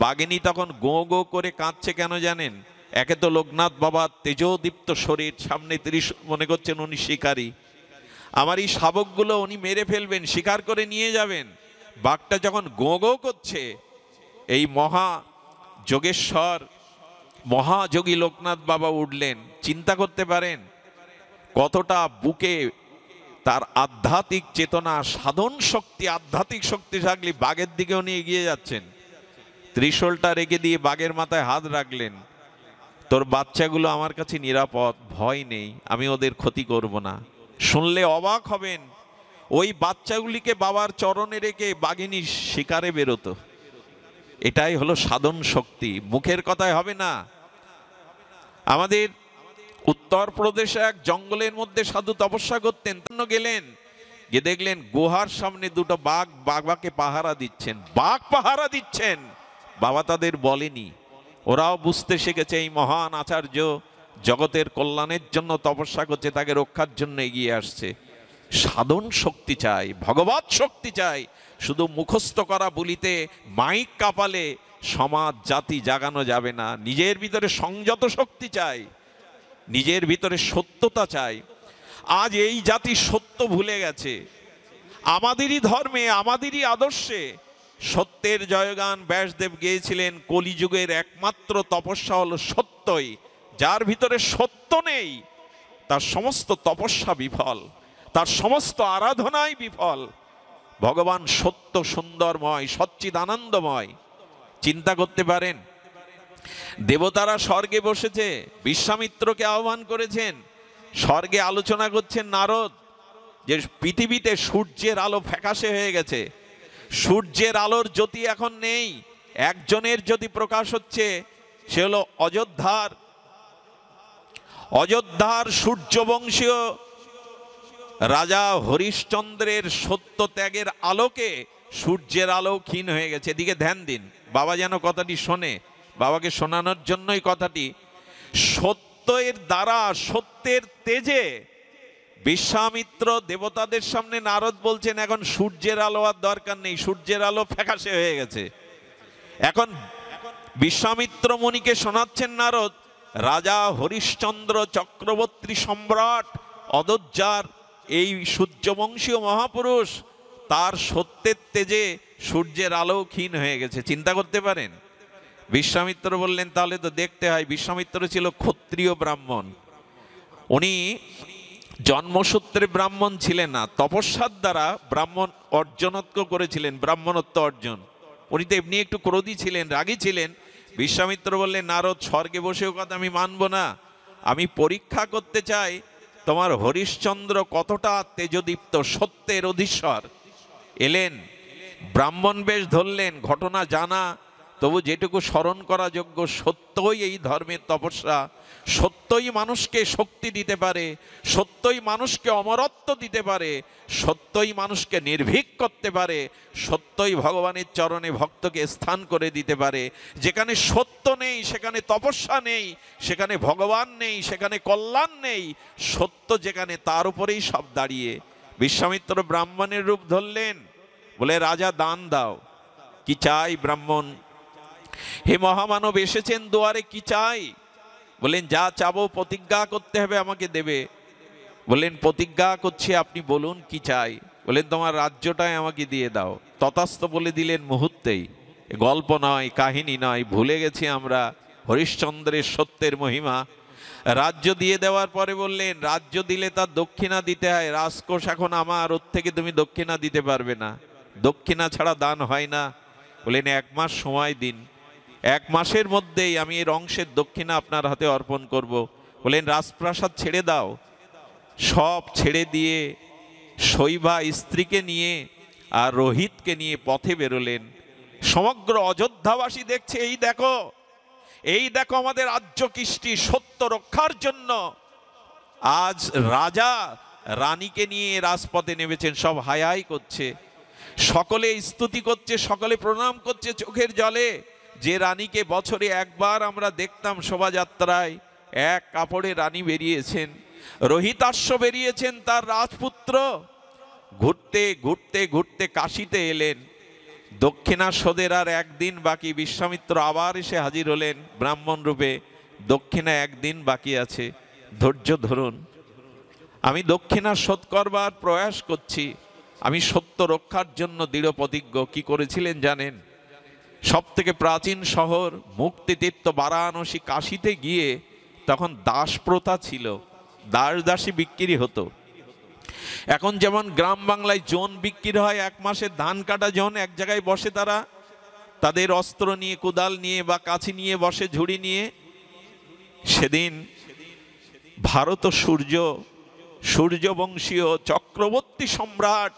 বাঘিনী তখন গো গো করে কাঁদছে, কেন জানেন? একে তো লোকনাথ বাবা তেজোদীপ্ত শরীর, সামনে ত্রিশূল, মনে করছেন উনি শিকারী, আমার এই শাবকগুলো উনি মেরে ফেলবেন, শিকার করে নিয়ে যাবেন। বাঘটা যখন গো গো করছে, এই মহা যোগেশ্বর, মহাযোগী লোকনাথ বাবা উঠলেন। চিন্তা করতে পারেন কতটা বুকে তার আধ্যাত্মিক চেতনা, সাধন শক্তি, আধ্যাত্মিক শক্তি থাকলে বাঘের দিকে উনি এগিয়ে যাচ্ছেন। ত্রিশূলটা রেখে দিয়ে বাঘের মাথায় হাত রাখলেন। তোর বাচ্চাগুলো আমার কাছে নিরাপদ, ভয় নেই, আমি ওদের ক্ষতি করব না। শুনলে অবাক হবেন, ওই বাচ্চাগুলিকে বাবার চরণে রেখে বাঘিনী শিকারে বেরোতো। এটাই হলো সাধন শক্তি, মুখের কথায় হবে না। আমাদের উত্তরপ্রদেশে এক জঙ্গলের মধ্যে সাধু তপস্যা করতেন, গেলেন, গিয়ে দেখলেন গুহার সামনে দুটো বাঘ বাবাকে পাহারা দিচ্ছেন। বাঘ পাহারা দিচ্ছেন, বাবা তাদের বলেনি। ওরাও বুঝতে শিখেছে এই মহান আচার্য জগতের কল্যাণের জন্য তপস্যা করছে, তাকে রক্ষার জন্য এগিয়ে আসছে। সাধন শক্তি চাই, ভগবত শক্তি চাই। শুধু মুখস্থ করা বলিতে, মাইক কাপালে সমাজ জাতি জাগানো যাবে না। নিজের ভিতরে সংযত শক্তি চাই, নিজের ভিতরে সত্যতা চাই। আজ এই জাতি সত্য ভুলে গেছে। আমাদেরই ধর্মে, আমাদেরই আদর্শে সত্যের জয়গান ব্যাসদেব গেয়েছিলেন। কলিযুগের একমাত্র তপস্যা হলো সত্যই। যার ভিতরে সত্য নেই, তার সমস্ত তপস্যা বিফল, তার সমস্ত আরাধনাই বিফল। ভগবান সত্য সুন্দরময়, সচ্চিদানন্দময়। চিন্তা করতে পারেন, দেবতারা স্বর্গে বসেছে, বিশ্বামিত্রকে আহ্বান করেছেন। স্বর্গে আলোচনা করছেন নারদ যে পৃথিবীতে সূর্যের আলো ফ্যাকাশে হয়ে গেছে, সূর্যের আলোর জ্যোতি এখন নেই। একজনের জ্যোতি প্রকাশ হচ্ছে, সে হলো অযোধ্যার সূর্যবংশীয় রাজা হরিশ্চন্দ্রের সত্য ত্যাগের আলোকে সূর্যের আলো ক্ষীণ হয়ে গেছে। এদিকে ধ্যান দিন, বাবা যেন কথাটি শোনে, বাবাকে শোনানোর জন্যই কথাটি। সত্যের দ্বারা, সত্যের তেজে বিশ্বামিত্র দেবতাদের সামনে নারদ বলছেন এখন সূর্যের আলো আর দরকার নেই, সূর্যের আলো ফ্যাকাশে হয়ে গেছে। এখন বিশ্বামিত্র মুনিকে শোনাচ্ছেন নারদ, রাজা হরিশ্চন্দ্র চক্রবর্তী সম্রাট অযোধ্যার এই সূর্যবংশীয় মহাপুরুষ, তার সত্যের তেজে সূর্যের আলো ক্ষীণ হয়ে গেছে। চিন্তা করতে পারেন। বিশ্বামিত্র বললেন তাহলে তো দেখতে হয়। বিশ্বামিত্র ছিল ক্ষত্রিয় ব্রাহ্মণ, উনি জন্মসূত্রে ব্রাহ্মণ ছিলেন না, তপস্যার দ্বারা ব্রাহ্মণ অর্জনত্ব করেছিলেন, ব্রাহ্মণত্ব অর্জন। উনি তো এমনি একটু ক্রোধী ছিলেন, রাগী ছিলেন। বিশ্বামিত্র বললেন নারদ, স্বর্গে বসেও কথা আমি মানব না, আমি পরীক্ষা করতে চাই তোমার হরিশ্চন্দ্র কতটা তেজদীপ্ত, সত্যের অধীশ্বর। এলেন, ব্রাহ্মণ বেশ ধরলেন, ঘটনা জানা, তবু যেটুকু স্মরণ করা যোগ্য, সত্যই এই ধর্মের তপস্যা, সত্যই মানুষকে শক্তি দিতে পারে, সত্যই মানুষকে অমরত্ব দিতে পারে, সত্যই মানুষকে নির্ভীক করতে পারে, সত্যই ভগবানের চরণে ভক্তকে স্থান করে দিতে পারে। যেখানে সত্য নেই সেখানে তপস্যা নেই, সেখানে ভগবান নেই, সেখানে কল্যাণ নেই। সত্য যেখানে, তার উপরেই সব দাঁড়িয়ে। বিশ্বামিত্র ব্রাহ্মণের রূপ ধরলেন, বলে রাজা দান দাও। কি চাই ব্রাহ্মণ? হে মহামানব এসেছেন দুয়ারে, কি চাই? বলেন যা চাবো প্রতিজ্ঞা করতে হবে, আমাকে দেবে। বলেন প্রতিজ্ঞা করছি, আপনি বলুন কি চাই। বলেন তোমার রাজ্যটাই আমাকে দিয়ে দাও। তথাস্তু বলে দিলেন মুহূর্তেই। গল্প নয়, কাহিনী নয়, ভুলে গেছি আমরা হরিশ্চন্দ্রের সত্যের মহিমা। রাজ্য দিয়ে দেওয়ার পরে বললেন রাজ্য দিলে তার দক্ষিণা দিতে হয়, রাজকোষ এখন আমার, ওর থেকে তুমি দক্ষিণা দিতে পারবে না, দক্ষিণা ছাড়া দান হয় না। বললেন 1 মাস সময় দিন, 1 মাসের মধ্যেই আমি এর অংশের দক্ষিণা আপনার হাতে অর্পণ করব। বললেন রাজপ্রাসাদ ছেড়ে দাও। সব ছেড়ে দিয়ে শৈবা স্ত্রীকে নিয়ে আর রোহিতকে নিয়ে পথে বেরোলেন। সমগ্র অযোধ্যাবাসী দেখছে, এই দেখো, এই দেখো আমাদের রাজ্য কৃষ্টি সত্য রক্ষার জন্য আজ রাজা রানীকে নিয়ে রাজপথে নেমেছেন। সব হাই হাই করছে, সকলে স্তুতি করছে, সকলে প্রণাম করছে চোখের জলে। যে রানীকে বছরে একবার আমরা দেখতাম শোভাযাত্রায়, এক কাপড়ে রানী বেরিয়েছেন, রোহিতাশ্ব বেরিয়েছেন তার রাজপুত্র। ঘুরতে ঘুরতে ঘুরতে কাশিতে এলেন। দক্ষিণাস্বদের আর 1 দিন বাকি। বিশ্বামিত্র আবার এসে হাজির হলেন ব্রাহ্মণ রূপে। দক্ষিণা 1 দিন বাকি আছে, ধৈর্য ধরুন, আমি দক্ষিণা শোধ করবার প্রয়াস করছি। আমি সত্য রক্ষার জন্য দৃঢ় প্রতিজ্ঞ। কি করেছিলেন জানেন? সব থেকে প্রাচীন শহর মুক্তিতীর্থ বারাণসী কাশীতে গিয়ে, তখন দাস প্রথা ছিল, দাস দাসী বিক্রি হতো। এখন যেমন গ্রাম বাংলায় জন বিক্রি হয়, 1 মাসের ধান কাটা জন, এক জায়গায় বসে তারা, তাদের অস্ত্র নিয়ে, কোদাল নিয়ে বা কাছি নিয়ে বসে, ঝুড়ি নিয়ে। সেদিন ভারত সূর্যবংশীয় চক্রবর্তী সম্রাট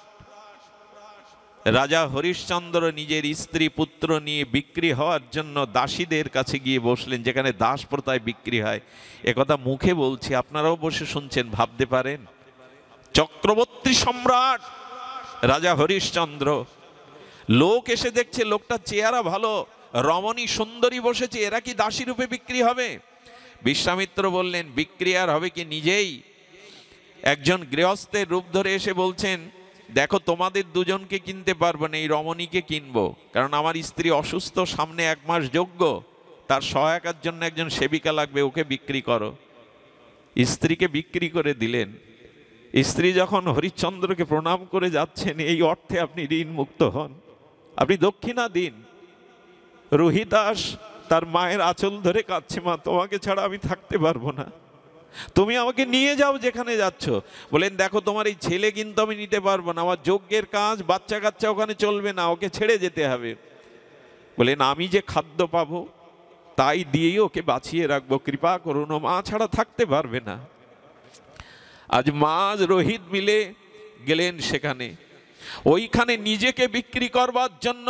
রাজা হরিশ্চন্দ্র নিজের স্ত্রী পুত্র নিয়ে বিক্রি হওয়ার জন্য দাসীদের কাছে গিয়ে বসলেন, যেখানে দাস প্রথায় বিক্রি হয়। একথা মুখে বলছি, আপনারাও বসে শুনছেন, ভাবতে পারেন। চক্রবর্তী সম্রাট রাজা হরিশ্চন্দ্র, লোক এসে দেখছে লোকটা চেহারা ভালো, রমণী সুন্দরী বসেছে, এরা কি দাসী রূপে বিক্রি হবে? বিশ্বামিত্র বললেন, বিক্রি আর হবে কি? নিজেই একজন গৃহস্থের রূপ ধরে এসে বলছেন, দেখো তোমাদের দুজনকে কিনতে পারবো না, এই রমণীকে কিনবো, কারণ আমার স্ত্রী অসুস্থ, সামনে 1 মাস যজ্ঞ, তার সহায়তার জন্য একজন সেবিকা লাগবে, ওকে বিক্রি করো। স্ত্রীকে বিক্রি করে দিলেন। স্ত্রী যখন হরিশ্চন্দ্রকে প্রণাম করে যাচ্ছেন, এই অর্থে আপনি ঋণ মুক্ত হন, আপনি দক্ষিণা দিন। রোহিদাস তার মায়ের আঁচল ধরে কাঁদছে, মা তোমাকে ছাড়া আমি থাকতে পারবো না, তুমি আমাকে নিয়ে যাও যেখানে যাচ্ছ। বলেন, দেখো তোমার এই ছেলে কিন্তু আমি নিতে পারবো না, আমার যজ্ঞের কাজ, বাচ্চা কাচ্চা ওখানে চলবে না, ওকে ছেড়ে যেতে হবে। বলেন, আমি যে খাদ্য পাবো তাই দিয়েই ওকে বাঁচিয়ে রাখবো, কৃপা করুন, ও মা ছাড়া থাকতে পারবে না। আজ মা রোহিত মিলে গেলেন সেখানে, ওইখানে নিজেকে বিক্রি করবার জন্য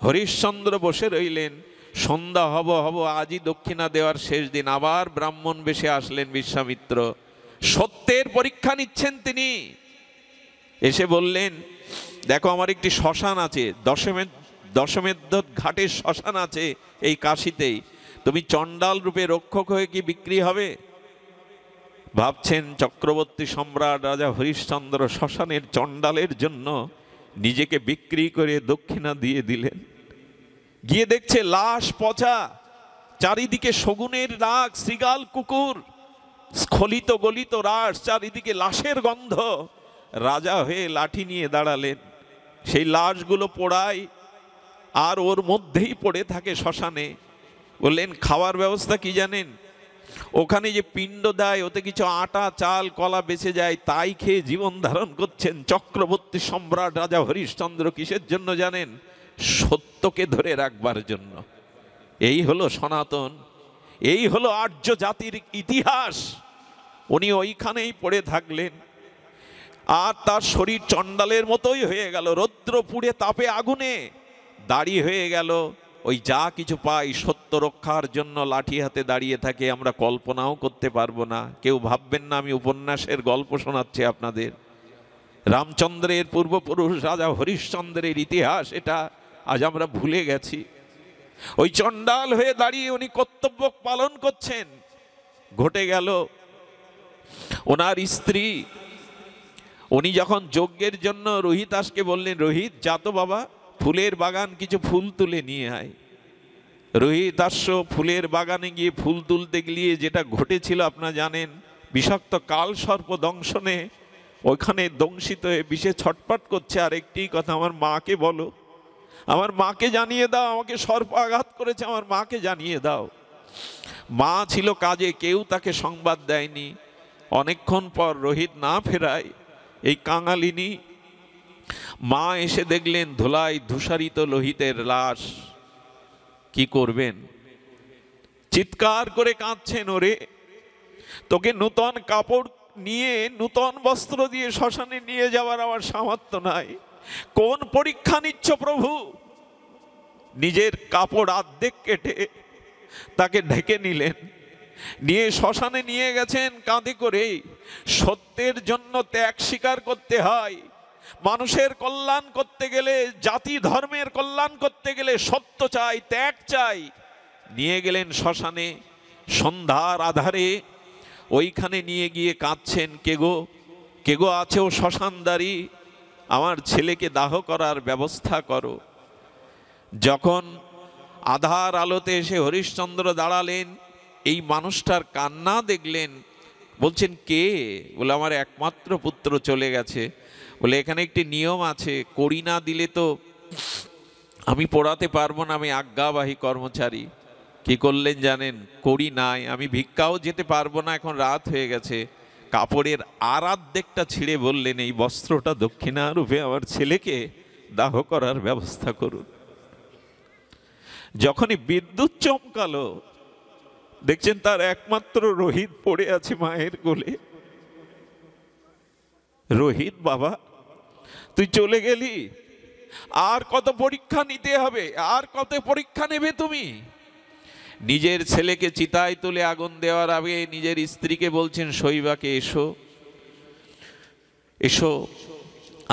হরিশ্চন্দ্র বসে রইলেন। সন্ধ্যা হব আজই দক্ষিণা দেওয়ার শেষ দিন। আবার ব্রাহ্মণ বেশে আসলেন বিশ্বামিত্র, সত্যের পরীক্ষা নিচ্ছেন তিনি। এসে বললেন, দেখো আমার একটি শ্মশান আছে, দশমেধ ঘাটের শ্মশান আছে এই কাশীতেই, তুমি চণ্ডাল রূপে রক্ষক হয়ে কি বিক্রি হবে? ভাবছেন চক্রবর্তী সম্রাট রাজা হরিশ্চন্দ্র শ্মশানের চণ্ডালের জন্য নিজেকে বিক্রি করে দক্ষিণা দিয়ে দিলেন। গিয়ে দেখছে লাশ পচা, চারিদিকে শগুনের রাগ, শৃগাল কুকুর, স্খলিত গলিত রাস, চারিদিকে লাশের গন্ধ। রাজা হয়ে লাঠি নিয়ে দাঁড়ালেন, সেই লাশগুলো পোড়ায় আর ওর মধ্যেই পড়ে থাকে শ্মশানে। বললেন, খাওয়ার ব্যবস্থা কি জানেন? ওখানে যে পিণ্ড দেয়, ওতে কিছু আটা চাল কলা বেঁচে যায়, তাই খেয়ে জীবন ধারণ করছেন চক্রবর্তী সম্রাট রাজা হরিশ্চন্দ্র। কিসের জন্য জানেন? সত্যকে ধরে রাখবার জন্য। এই হলো সনাতন, এই হলো আর্য জাতির ইতিহাস। উনি ওইখানেই পড়ে থাকলেন, আর তার শরীর চণ্ডালের মতোই হয়ে গেল, রৌদ্র পুড়ে তাপে আগুনে দাড়ি হয়ে গেল। ওই যা কিছু পাই সত্য রক্ষার জন্য লাঠি হাতে দাঁড়িয়ে থাকে, আমরা কল্পনাও করতে পারবো না। কেউ ভাববেন না আমি উপন্যাসের গল্প শোনাচ্ছি আপনাদের। রামচন্দ্রের পূর্বপুরুষ রাজা হরিশ্চন্দ্রের ইতিহাস এটা, আজ আমরা ভুলে গেছি। ওই চণ্ডাল হয়ে দাঁড়িয়ে উনি কর্তব্য পালন করছেন। ঘটে গেল ওনার স্ত্রী, উনি যখন যজ্ঞের জন্য রোহিদাসকে বললেন, রোহিত যা তো বাবা, ফুলের বাগান কিছু ফুল তুলে নিয়ে আয়। রোহিদাস ফুলের বাগানে গিয়ে ফুল তুলতে গিয়ে যেটা ঘটেছিল আপনারা জানেন। বিষাক্ত কাল সর্প দংশনে ওইখানে দংশিত হয়ে বিষে ছটপট করছে। আর একটি কথা, আমার মাকে বলো, আমার মাকে জানিয়ে দাও, আমাকে সর্প আঘাত করেছে, আমার মাকে জানিয়ে দাও। মা ছিল কাজে, কেউ তাকে সংবাদ দেয়নি। অনেকক্ষণ পর রোহিত না ফেরায় এই কাঙালিনী মা এসে দেখলেন ধুলায় ধূসারিত লোহিতের লাশ। কি করবেন? চিৎকার করে কাঁদছেন, ওরে তোকে নূতন কাপড় নিয়ে, নূতন বস্ত্র দিয়ে শ্মশানে নিয়ে যাওয়ার আমার সামর্থ্য নাই। কোন পরীক্ষা নিচ্ছ প্রভু? নিজের কাপড় আর্ধেক কেটে তাকে ঢেকে নিলেন, নিয়ে শ্মশানে নিয়ে গেছেন কাঁধে করে। সত্যের জন্য ত্যাগ স্বীকার করতে হয়। মানুষের কল্যাণ করতে গেলে, জাতি ধর্মের কল্যাণ করতে গেলে সত্য চাই, ত্যাগ চাই। নিয়ে গেলেন শ্মশানে, সন্ধ্যার আধারে ওইখানে নিয়ে গিয়ে কাঁদছেন, কে গো আছে ও শ্মশানদারি, আমার ছেলেকে দাহ করার ব্যবস্থা করো। যখন আধার আলোতে এসে হরিশ্চন্দ্র দাঁড়ালেন, এই মানুষটার কান্না দেখলেন। বলছেন, কে? বলে, আমার একমাত্র পুত্র চলে গেছে। বলে, এখানে একটি নিয়ম আছে, কড়ি না দিলে তো আমি পড়াতে পারবো না, আমি আজ্ঞাবাহী কর্মচারী। কি করলেন জানেন? কড়ি নাই, আমি ভিক্ষাও যেতে পারবো না, এখন রাত হয়ে গেছে। কাপড়ের আর অর্ধেকটা ছিঁড়ে বললেন, এই বস্ত্রটা দক্ষিণা রূপে আমার ছেলেকে দাহ করার ব্যবস্থা করুন। যখনই বিদ্যুৎ চমকালো, দেখছেন তার একমাত্র রোহিত পড়ে আছে মায়ের কোলে। রোহিত বাবা, তুই চলে গেলি, আর কত পরীক্ষা নিতে হবে, আর কত পরীক্ষা নেবে তুমি? নিজের ছেলেকে চিতায় তুলে আগুন দেওয়ার আগে নিজের স্ত্রীকে বলছেন শৈবাকে, এসো এসো।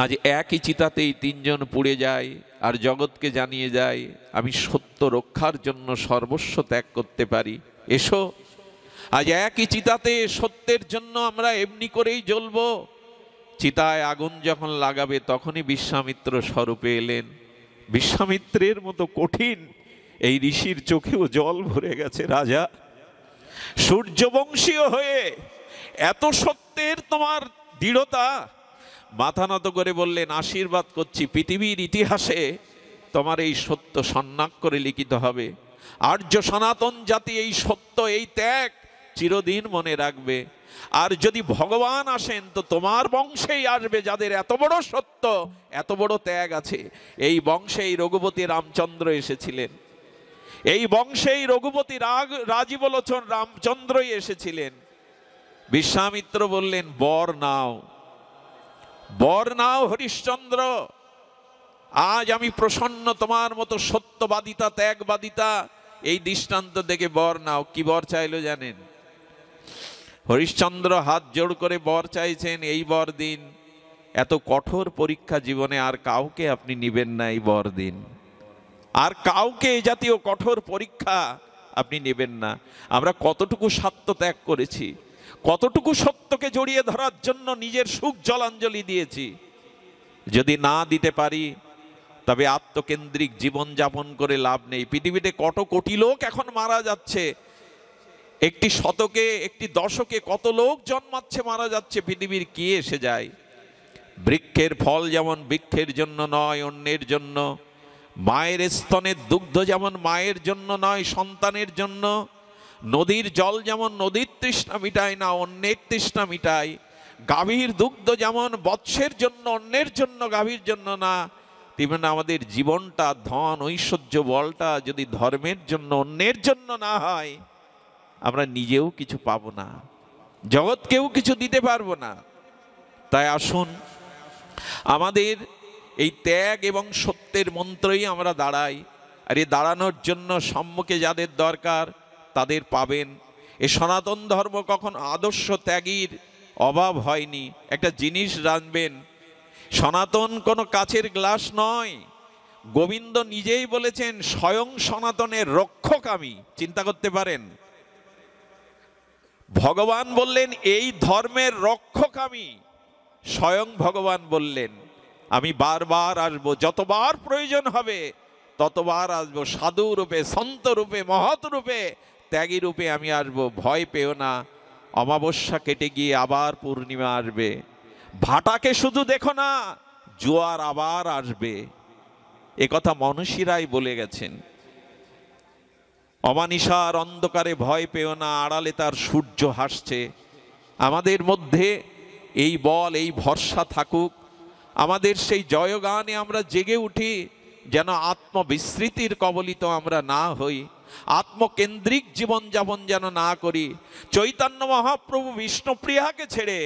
আজ একই চিতাতেই তিনজন পুড়ে যায় আর জগৎকে জানিয়ে যায় আমি সত্য রক্ষার জন্য সর্বস্ব ত্যাগ করতে পারি। এসো, আজ একই চিতাতে সত্যের জন্য আমরা এমনি করেই জ্বলব। চিতায় আগুন যখন লাগাবে তখনই বিশ্বামিত্র স্বরূপে এলেন। বিশ্বামিত্রের মতো কঠিন এই ঋষির চোখেও জল ভরে গেছে। রাজা, সূর্যবংশীয় হয়ে এত সত্যের তোমার দৃঢ়তা। মাথা নত করে বললেন, আশীর্বাদ করছি, পৃথিবীর ইতিহাসে তোমার এই সত্য স্বর্ণাক্ষরে লিখিত হবে। আর্য সনাতন জাতি এই সত্য, এই ত্যাগ চিরদিন মনে রাখবে। আর যদি ভগবান আসেন তো তোমার বংশেই আসবে যাদের এত বড় সত্য, এত বড় ত্যাগ আছে। এই বংশেই রঘুপতি রামচন্দ্র এসেছিলেন, এই বংশেই রঘুপতি রাজীবলোচন রামচন্দ্রই এসেছিলেন। বিশ্বামিত্র বললেন, বর নাও, বর নাও হরিশ্চন্দ্র, আজ আমি প্রসন্ন, তোমার মতো সত্যবাদিতা ত্যাগবাদিতা এই দৃষ্টান্ত দেখে বর নাও। কি বর চাইলো জানেন? হরিশ্চন্দ্র হাত জোড় করে বর চাইছেন, এই বর দিন, এত কঠোর পরীক্ষা জীবনে আর কাউকে আপনি নিবেন না, এই বর দিন, আর কাউকে এই জাতীয় কঠোর পরীক্ষা আপনি নেবেন না। আমরা কতটুকু স্বার্থ ত্যাগ করেছি, কতটুকু সত্যকে জড়িয়ে ধরার জন্য নিজের সুখ জলাঞ্জলি দিয়েছি। যদি না দিতে পারি তবে আত্মকেন্দ্রিক জীবন যাপন করে লাভ নেই। পৃথিবীতে কত কোটি লোক এখন মারা যাচ্ছে, একটি শতকে একটি দশকে কত লোক জন্মাচ্ছে, মারা যাচ্ছে, পৃথিবীর কি এসে যায়? বৃক্ষের ফল যেমন বৃক্ষের জন্য নয় অন্যের জন্য, মায়ের স্তনের দুগ্ধ যেমন মায়ের জন্য নয় সন্তানের জন্য, নদীর জল যেমন নদীর তৃষ্ণা মিটায় না অন্যের তৃষ্ণা মিটায়, গাভীর দুগ্ধ যেমন বৎসের জন্য অন্যের জন্য গাভীর জন্য না, তেমন আমাদের জীবনটা, ধন ঐশ্বর্য বলটা যদি ধর্মের জন্য অন্যের জন্য না হয়, আমরা নিজেও কিছু পাবো না, জগৎকেও কিছু দিতে পারবো না। তাই আসুন আমাদের এই ত্যাগ এবং সত্যের মন্ত্রই আমরা দাঁড়াই। আর এই দাঁড়ানোর জন্য সম্মুখে যাদের দরকার তাদের পাবেন। এই সনাতন ধর্ম কখন আদর্শ ত্যাগীর অভাব হয়নি। একটা জিনিস জানবেন, সনাতন কোনো কাচের গ্লাস নয়। গোবিন্দ নিজেই বলেছেন, স্বয়ং সনাতনের রক্ষক আমি। চিন্তা করতে পারেন, ভগবান বললেন এই ধর্মের রক্ষক আমি। স্বয়ং ভগবান বললেন, আমি বারবার আসবো, যতবার প্রয়োজন হবে ততবার আসবো, সাধু রূপে, সন্ত রূপে, মহৎ রূপে, ত্যাগী রূপে আমি আসবো। ভয় পেও না, অমাবস্যা কেটে গিয়ে আবার পূর্ণিমা আসবে। ভাটাকে শুধু দেখো না, জোয়ার আবার আসবে। এ কথা মনীষীরাই বলে গেছেন। অমানিসার অন্ধকারে ভয় পেও না, আড়ালে তার সূর্য হাসছে। আমাদের মধ্যে এই বল, এই ভরসা থাকুক। আমাদের সেই জয়গানে আমরা জেগে উঠি, যেন আত্মবিস্মৃতির কবলিত আমরা না হই, আত্মকেন্দ্রিক জীবনযাপন যেন না করি। চৈতন্য মহাপ্রভু বিষ্ণুপ্রিয়াকে ছেড়ে,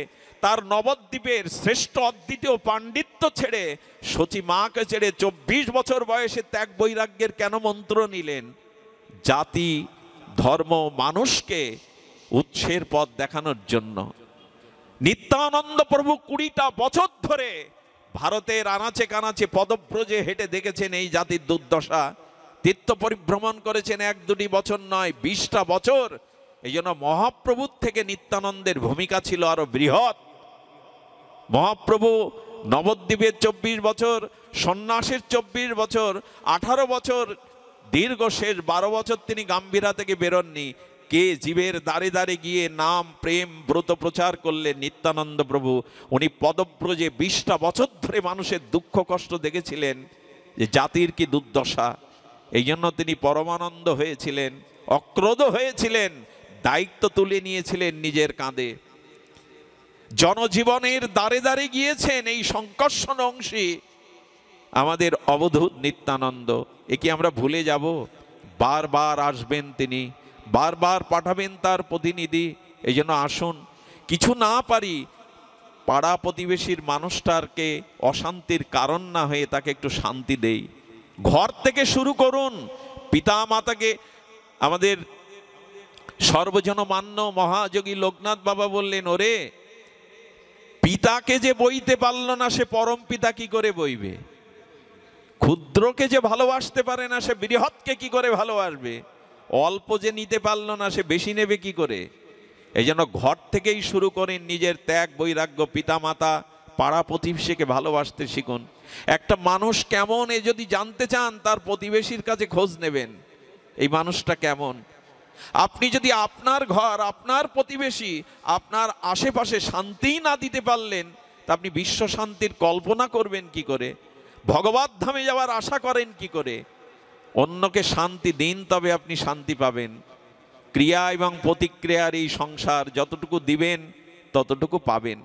তার নবদ্বীপের শ্রেষ্ঠ অদ্বিতীয় পাণ্ডিত্য ছেড়ে, সচী মাকে ছেড়ে 24 বছর বয়সে ত্যাগ বৈরাগ্যের কেন মন্ত্র নিলেন? জাতি, ধর্ম, মানুষকে উৎসের পথ দেখানোর জন্য। নিত্যানন্দ প্রভু 20টা বছর ধরে ভারতের আনাচে কানাচে পদব্রজে হেঁটে দেখেছেন এই জাতির দুর্দশা। তীর্থ পরিভ্রমণ করেছেন 1-2 বছর নয়, 20টা বছর। এই জন্য মহাপ্রভুর থেকে নিত্যানন্দের ভূমিকা ছিল আরো বৃহৎ। মহাপ্রভু নবদ্বীপের 24 বছর, সন্ন্যাসের 24 বছর, 18 বছর দীর্ঘ, শেষ 12 বছর তিনি গাম্ভীরা থেকে বেরোননি। কে জীবের দ্বারে দ্বারে গিয়ে নাম প্রেম ব্রত প্রচার করলেন? নিত্যানন্দ প্রভু। উনি পদব্রজে 20টা বছর ধরে মানুষের দুঃখ কষ্ট দেখেছিলেন, যে জাতির কি দুর্দশা। এই জন্য তিনি পরমানন্দ হয়েছিলেন, অক্রোধ হয়েছিলেন, দায়িত্ব তুলে নিয়েছিলেন নিজের কাঁধে। জনজীবনের দ্বারে দ্বারে গিয়েছেন এই সংকর্ষণ অংশী আমাদের অবধূত নিত্যানন্দ। এ কি আমরা ভুলে যাব? বারবার আসবেন তিনি, বারবার পাঠাবেন তার প্রতিনিধি। এই জন্য আসুন, কিছু না পারি পাড়া প্রতিবেশীর মানুষটাকে অশান্তির কারণ না হয়ে তাকে একটু শান্তি দেই। ঘর থেকে শুরু করুন। পিতা মাতাকে, আমাদের সর্বজনমান্য মহাযোগী লোকনাথ বাবা বললেন, ওরে পিতাকে যে বইতে পারল না সে পরম পিতা কি করে বইবে? ক্ষুদ্রকে যে ভালোবাসতে পারে না সে বৃহৎকে কি করে ভালোবাসবে? অল্প যে নিতে পারলো না সে বেশি নেবে কি করে? এই জন্য ঘর থেকেই শুরু করেন। নিজের ত্যাগ বৈরাগ্য, পিতা মাতা, পাড়া প্রতিবেশীকে ভালোবাসতে শিখুন। একটা মানুষ কেমন এ যদি জানতে চান তার প্রতিবেশীর কাছে খোঁজ নেবেন, এই মানুষটা কেমন। আপনি যদি আপনার ঘর, আপনার প্রতিবেশী, আপনার আশেপাশে শান্তি না দিতে পারলেন তা আপনি বিশ্ব শান্তির কল্পনা করবেন কি করে? ভগবত ধামে যাওয়ার আশা করেন কি করে? অন্যকে শান্তি দিন, তবে আপনি শান্তি পাবেন। ক্রিয়া এবং প্রতিক্রিয়ার এই সংসার, যতটুকু দিবেন ততটুকু পাবেন।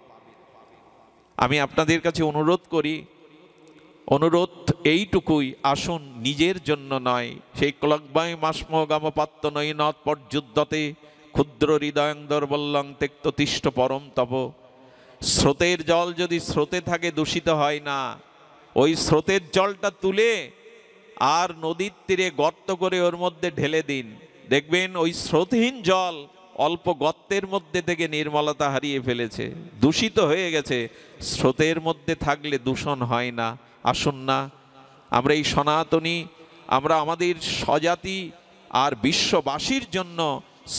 আমি আপনাদের কাছে অনুরোধ করি, অনুরোধ এইটুকুই, আসুন নিজের জন্য নয়, সেই ক্লগ্বায় মাস্ম গামপাত্য নৈনত পর্যুদ্ধতে ক্ষুদ্র হৃদয়ন্দর বল্লং তেক্ত তিষ্ঠ পরম তপ। স্রোতের জল যদি স্রোতে থাকে দূষিত হয় না, ওই স্রোতের জলটা তুলে আর নদীর তীরে গর্ত করে ওর মধ্যে ঢেলে দিন, দেখবেন ওই স্রোতহীন জল অল্প গর্তের মধ্যে থেকে নির্মলতা হারিয়ে ফেলেছে, দূষিত হয়ে গেছে। স্রোতের মধ্যে থাকলে দূষণ হয় না। আসুন না, আমরা এই সনাতনী, আমরা আমাদের স্বজাতি আর বিশ্ববাসীর জন্য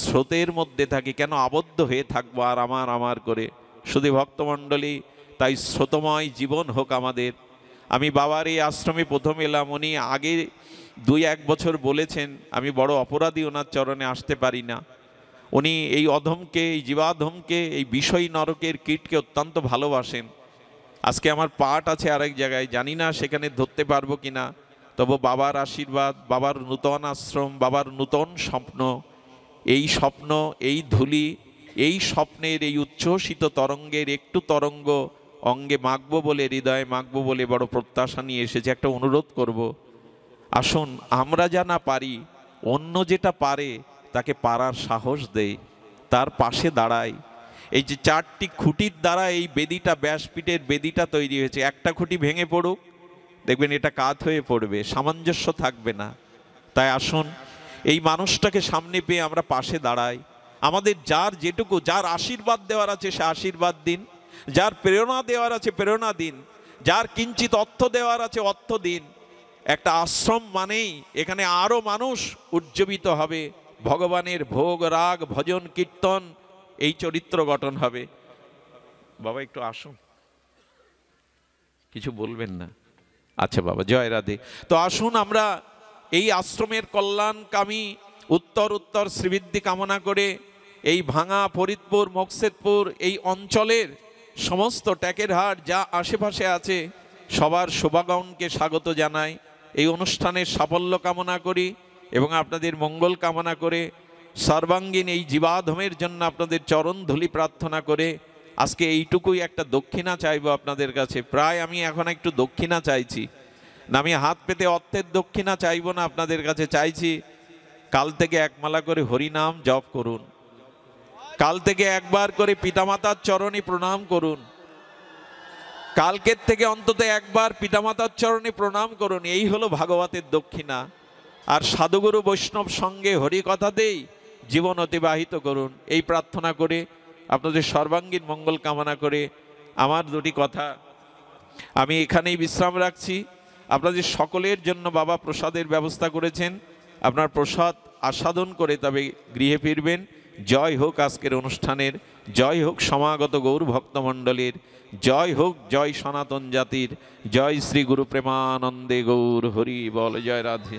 স্রোতের মধ্যে থাকি, কেন আবদ্ধ হয়ে থাকবো আর আমার আমার করে? শুধু ভক্তমণ্ডলী, তাই স্রোতময় জীবন হোক আমাদের। আমি বাবার এই আশ্রমে প্রথম এলাম, উনি আগে 2-1 বছর বলেছেন, আমি বড় অপরাধী, ওনার চরণে আসতে পারি না। উনি এই অধমকে, এই জীবাধমকে, এই বিষয় নরকের কীটকে অত্যন্ত ভালোবাসেন। আজকে আমার পাঠ আছে আরেক জায়গায়, জানি না সেখানে ধরতে পারবো কিনা, তবু বাবার আশীর্বাদ, বাবার নূতন আশ্রম, বাবার নূতন স্বপ্ন, এই স্বপ্ন, এই ধুলি, এই স্বপ্নের এই উচ্ছ্বসিত তরঙ্গের একটু তরঙ্গ অঙ্গে মাখবো বলে, হৃদয়ে মাখবো বলে বড় প্রত্যাশা নিয়ে এসেছে। একটা অনুরোধ করব, আসুন আমরা যা না পারি, অন্য যেটা পারে তাকে পারার সাহস দেই, তার পাশে দাঁড়াই। এই যে 4টি খুঁটির দ্বারা এই বেদিটা, ব্যাসপীঠের বেদিটা তৈরি হয়েছে, একটা খুঁটি ভেঙে পড়ুক, দেখবেন এটা কাত হয়ে পড়বে, সামঞ্জস্য থাকবে না। তাই আসুন এই মানুষটাকে সামনে পেয়ে আমরা পাশে দাঁড়াই। আমাদের যার যেটুকু, যার আশীর্বাদ দেওয়ার আছে সে আশীর্বাদ দিন, যার প্রেরণা দেওয়ার আছে প্রেরণা দিন, যার কিঞ্চিত অর্থ দেওয়ার আছে অর্থ দিন। একটা আশ্রম মানেই এখানে আরো মানুষ উজ্জীবিত হবে, ভগবানের ভোগ রাগ ভজন কীর্তন এই চরিত্র গঠন হবে। বাবা একটু আসুন, কিছু বলবেন না? আচ্ছা বাবা, জয় রাধে। তো আসুন আমরা এই আশ্রমের কল্যাণকামী উত্তর উত্তর শ্রীবৃদ্ধি কামনা করে এই ভাঙা ফরিদপুর, মকসেদপুর এই অঞ্চলের সমস্ত ট্যাকেরহাট যা আশেপাশে আছে সবার শুভাগমনকে স্বাগত জানাই। এই অনুষ্ঠানের সাফল্য কামনা করি এবং আপনাদের মঙ্গল কামনা করে সর্বাঙ্গীন এই জীবাধমের জন্য আপনাদের চরণ ধুলি প্রার্থনা করে আজকে এইটুকুই একটা দক্ষিণা চাইবো আপনাদের কাছে। প্রায় আমি এখন একটু দক্ষিণা চাইছি না, আমি হাত পেতে অর্থের দক্ষিণা চাইবো না, আপনাদের কাছে চাইছি কাল থেকে 1 মালা করে হরিনাম জপ করুন, কাল থেকে একবার করে পিতামাতার চরণে প্রণাম করুন, কালকের থেকে অন্তত একবার পিতামাতার চরণে প্রণাম করুন। এই হলো ভাগবতের দক্ষিণা। আর সাধুগুরু বৈষ্ণব সঙ্গে হরি কথাতেই জীবন অতিবাহিত করুন, এই প্রার্থনা করে আপনাদের সর্বাঙ্গীন মঙ্গল কামনা করে আমার 2টি কথা আমি এখানেই বিশ্রাম রাখছি। আপনাদের সকলের জন্য বাবা প্রসাদের ব্যবস্থা করেছেন, আপনার প্রসাদ আস্বাদন করে তবে গৃহে ফিরবেন। জয় হোক আজকের অনুষ্ঠানের, জয় হোক সমাগত গৌর ভক্তমণ্ডলীর, জয় হোক জয় সনাতন জাতির, জয় শ্রী গুরু প্রেমানন্দে গৌর হরি বল, জয় রাধে।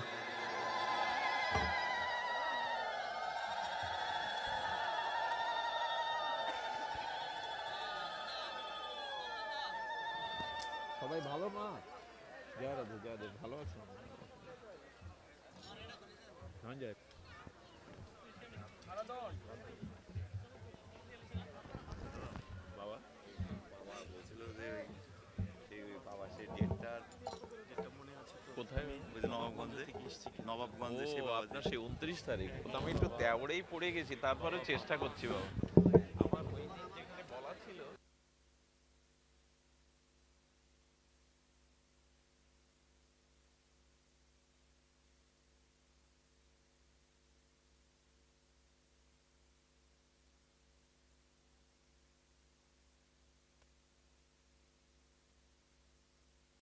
সবাই ভালো মা? জয় রাধে, জয় রাধে। ভালো আছো? বাবা বাবা বলছিল যে বাবা সেই ডেটটা মনে আছে তো? কোথায়? ওই যে নবাবগঞ্জে, নবাবগঞ্জে সেই বাবা। আপনার সেই 29 তারিখ, তো আমি একটু তেওড়েই পড়ে গেছি, তারপরে চেষ্টা করছি বাবা।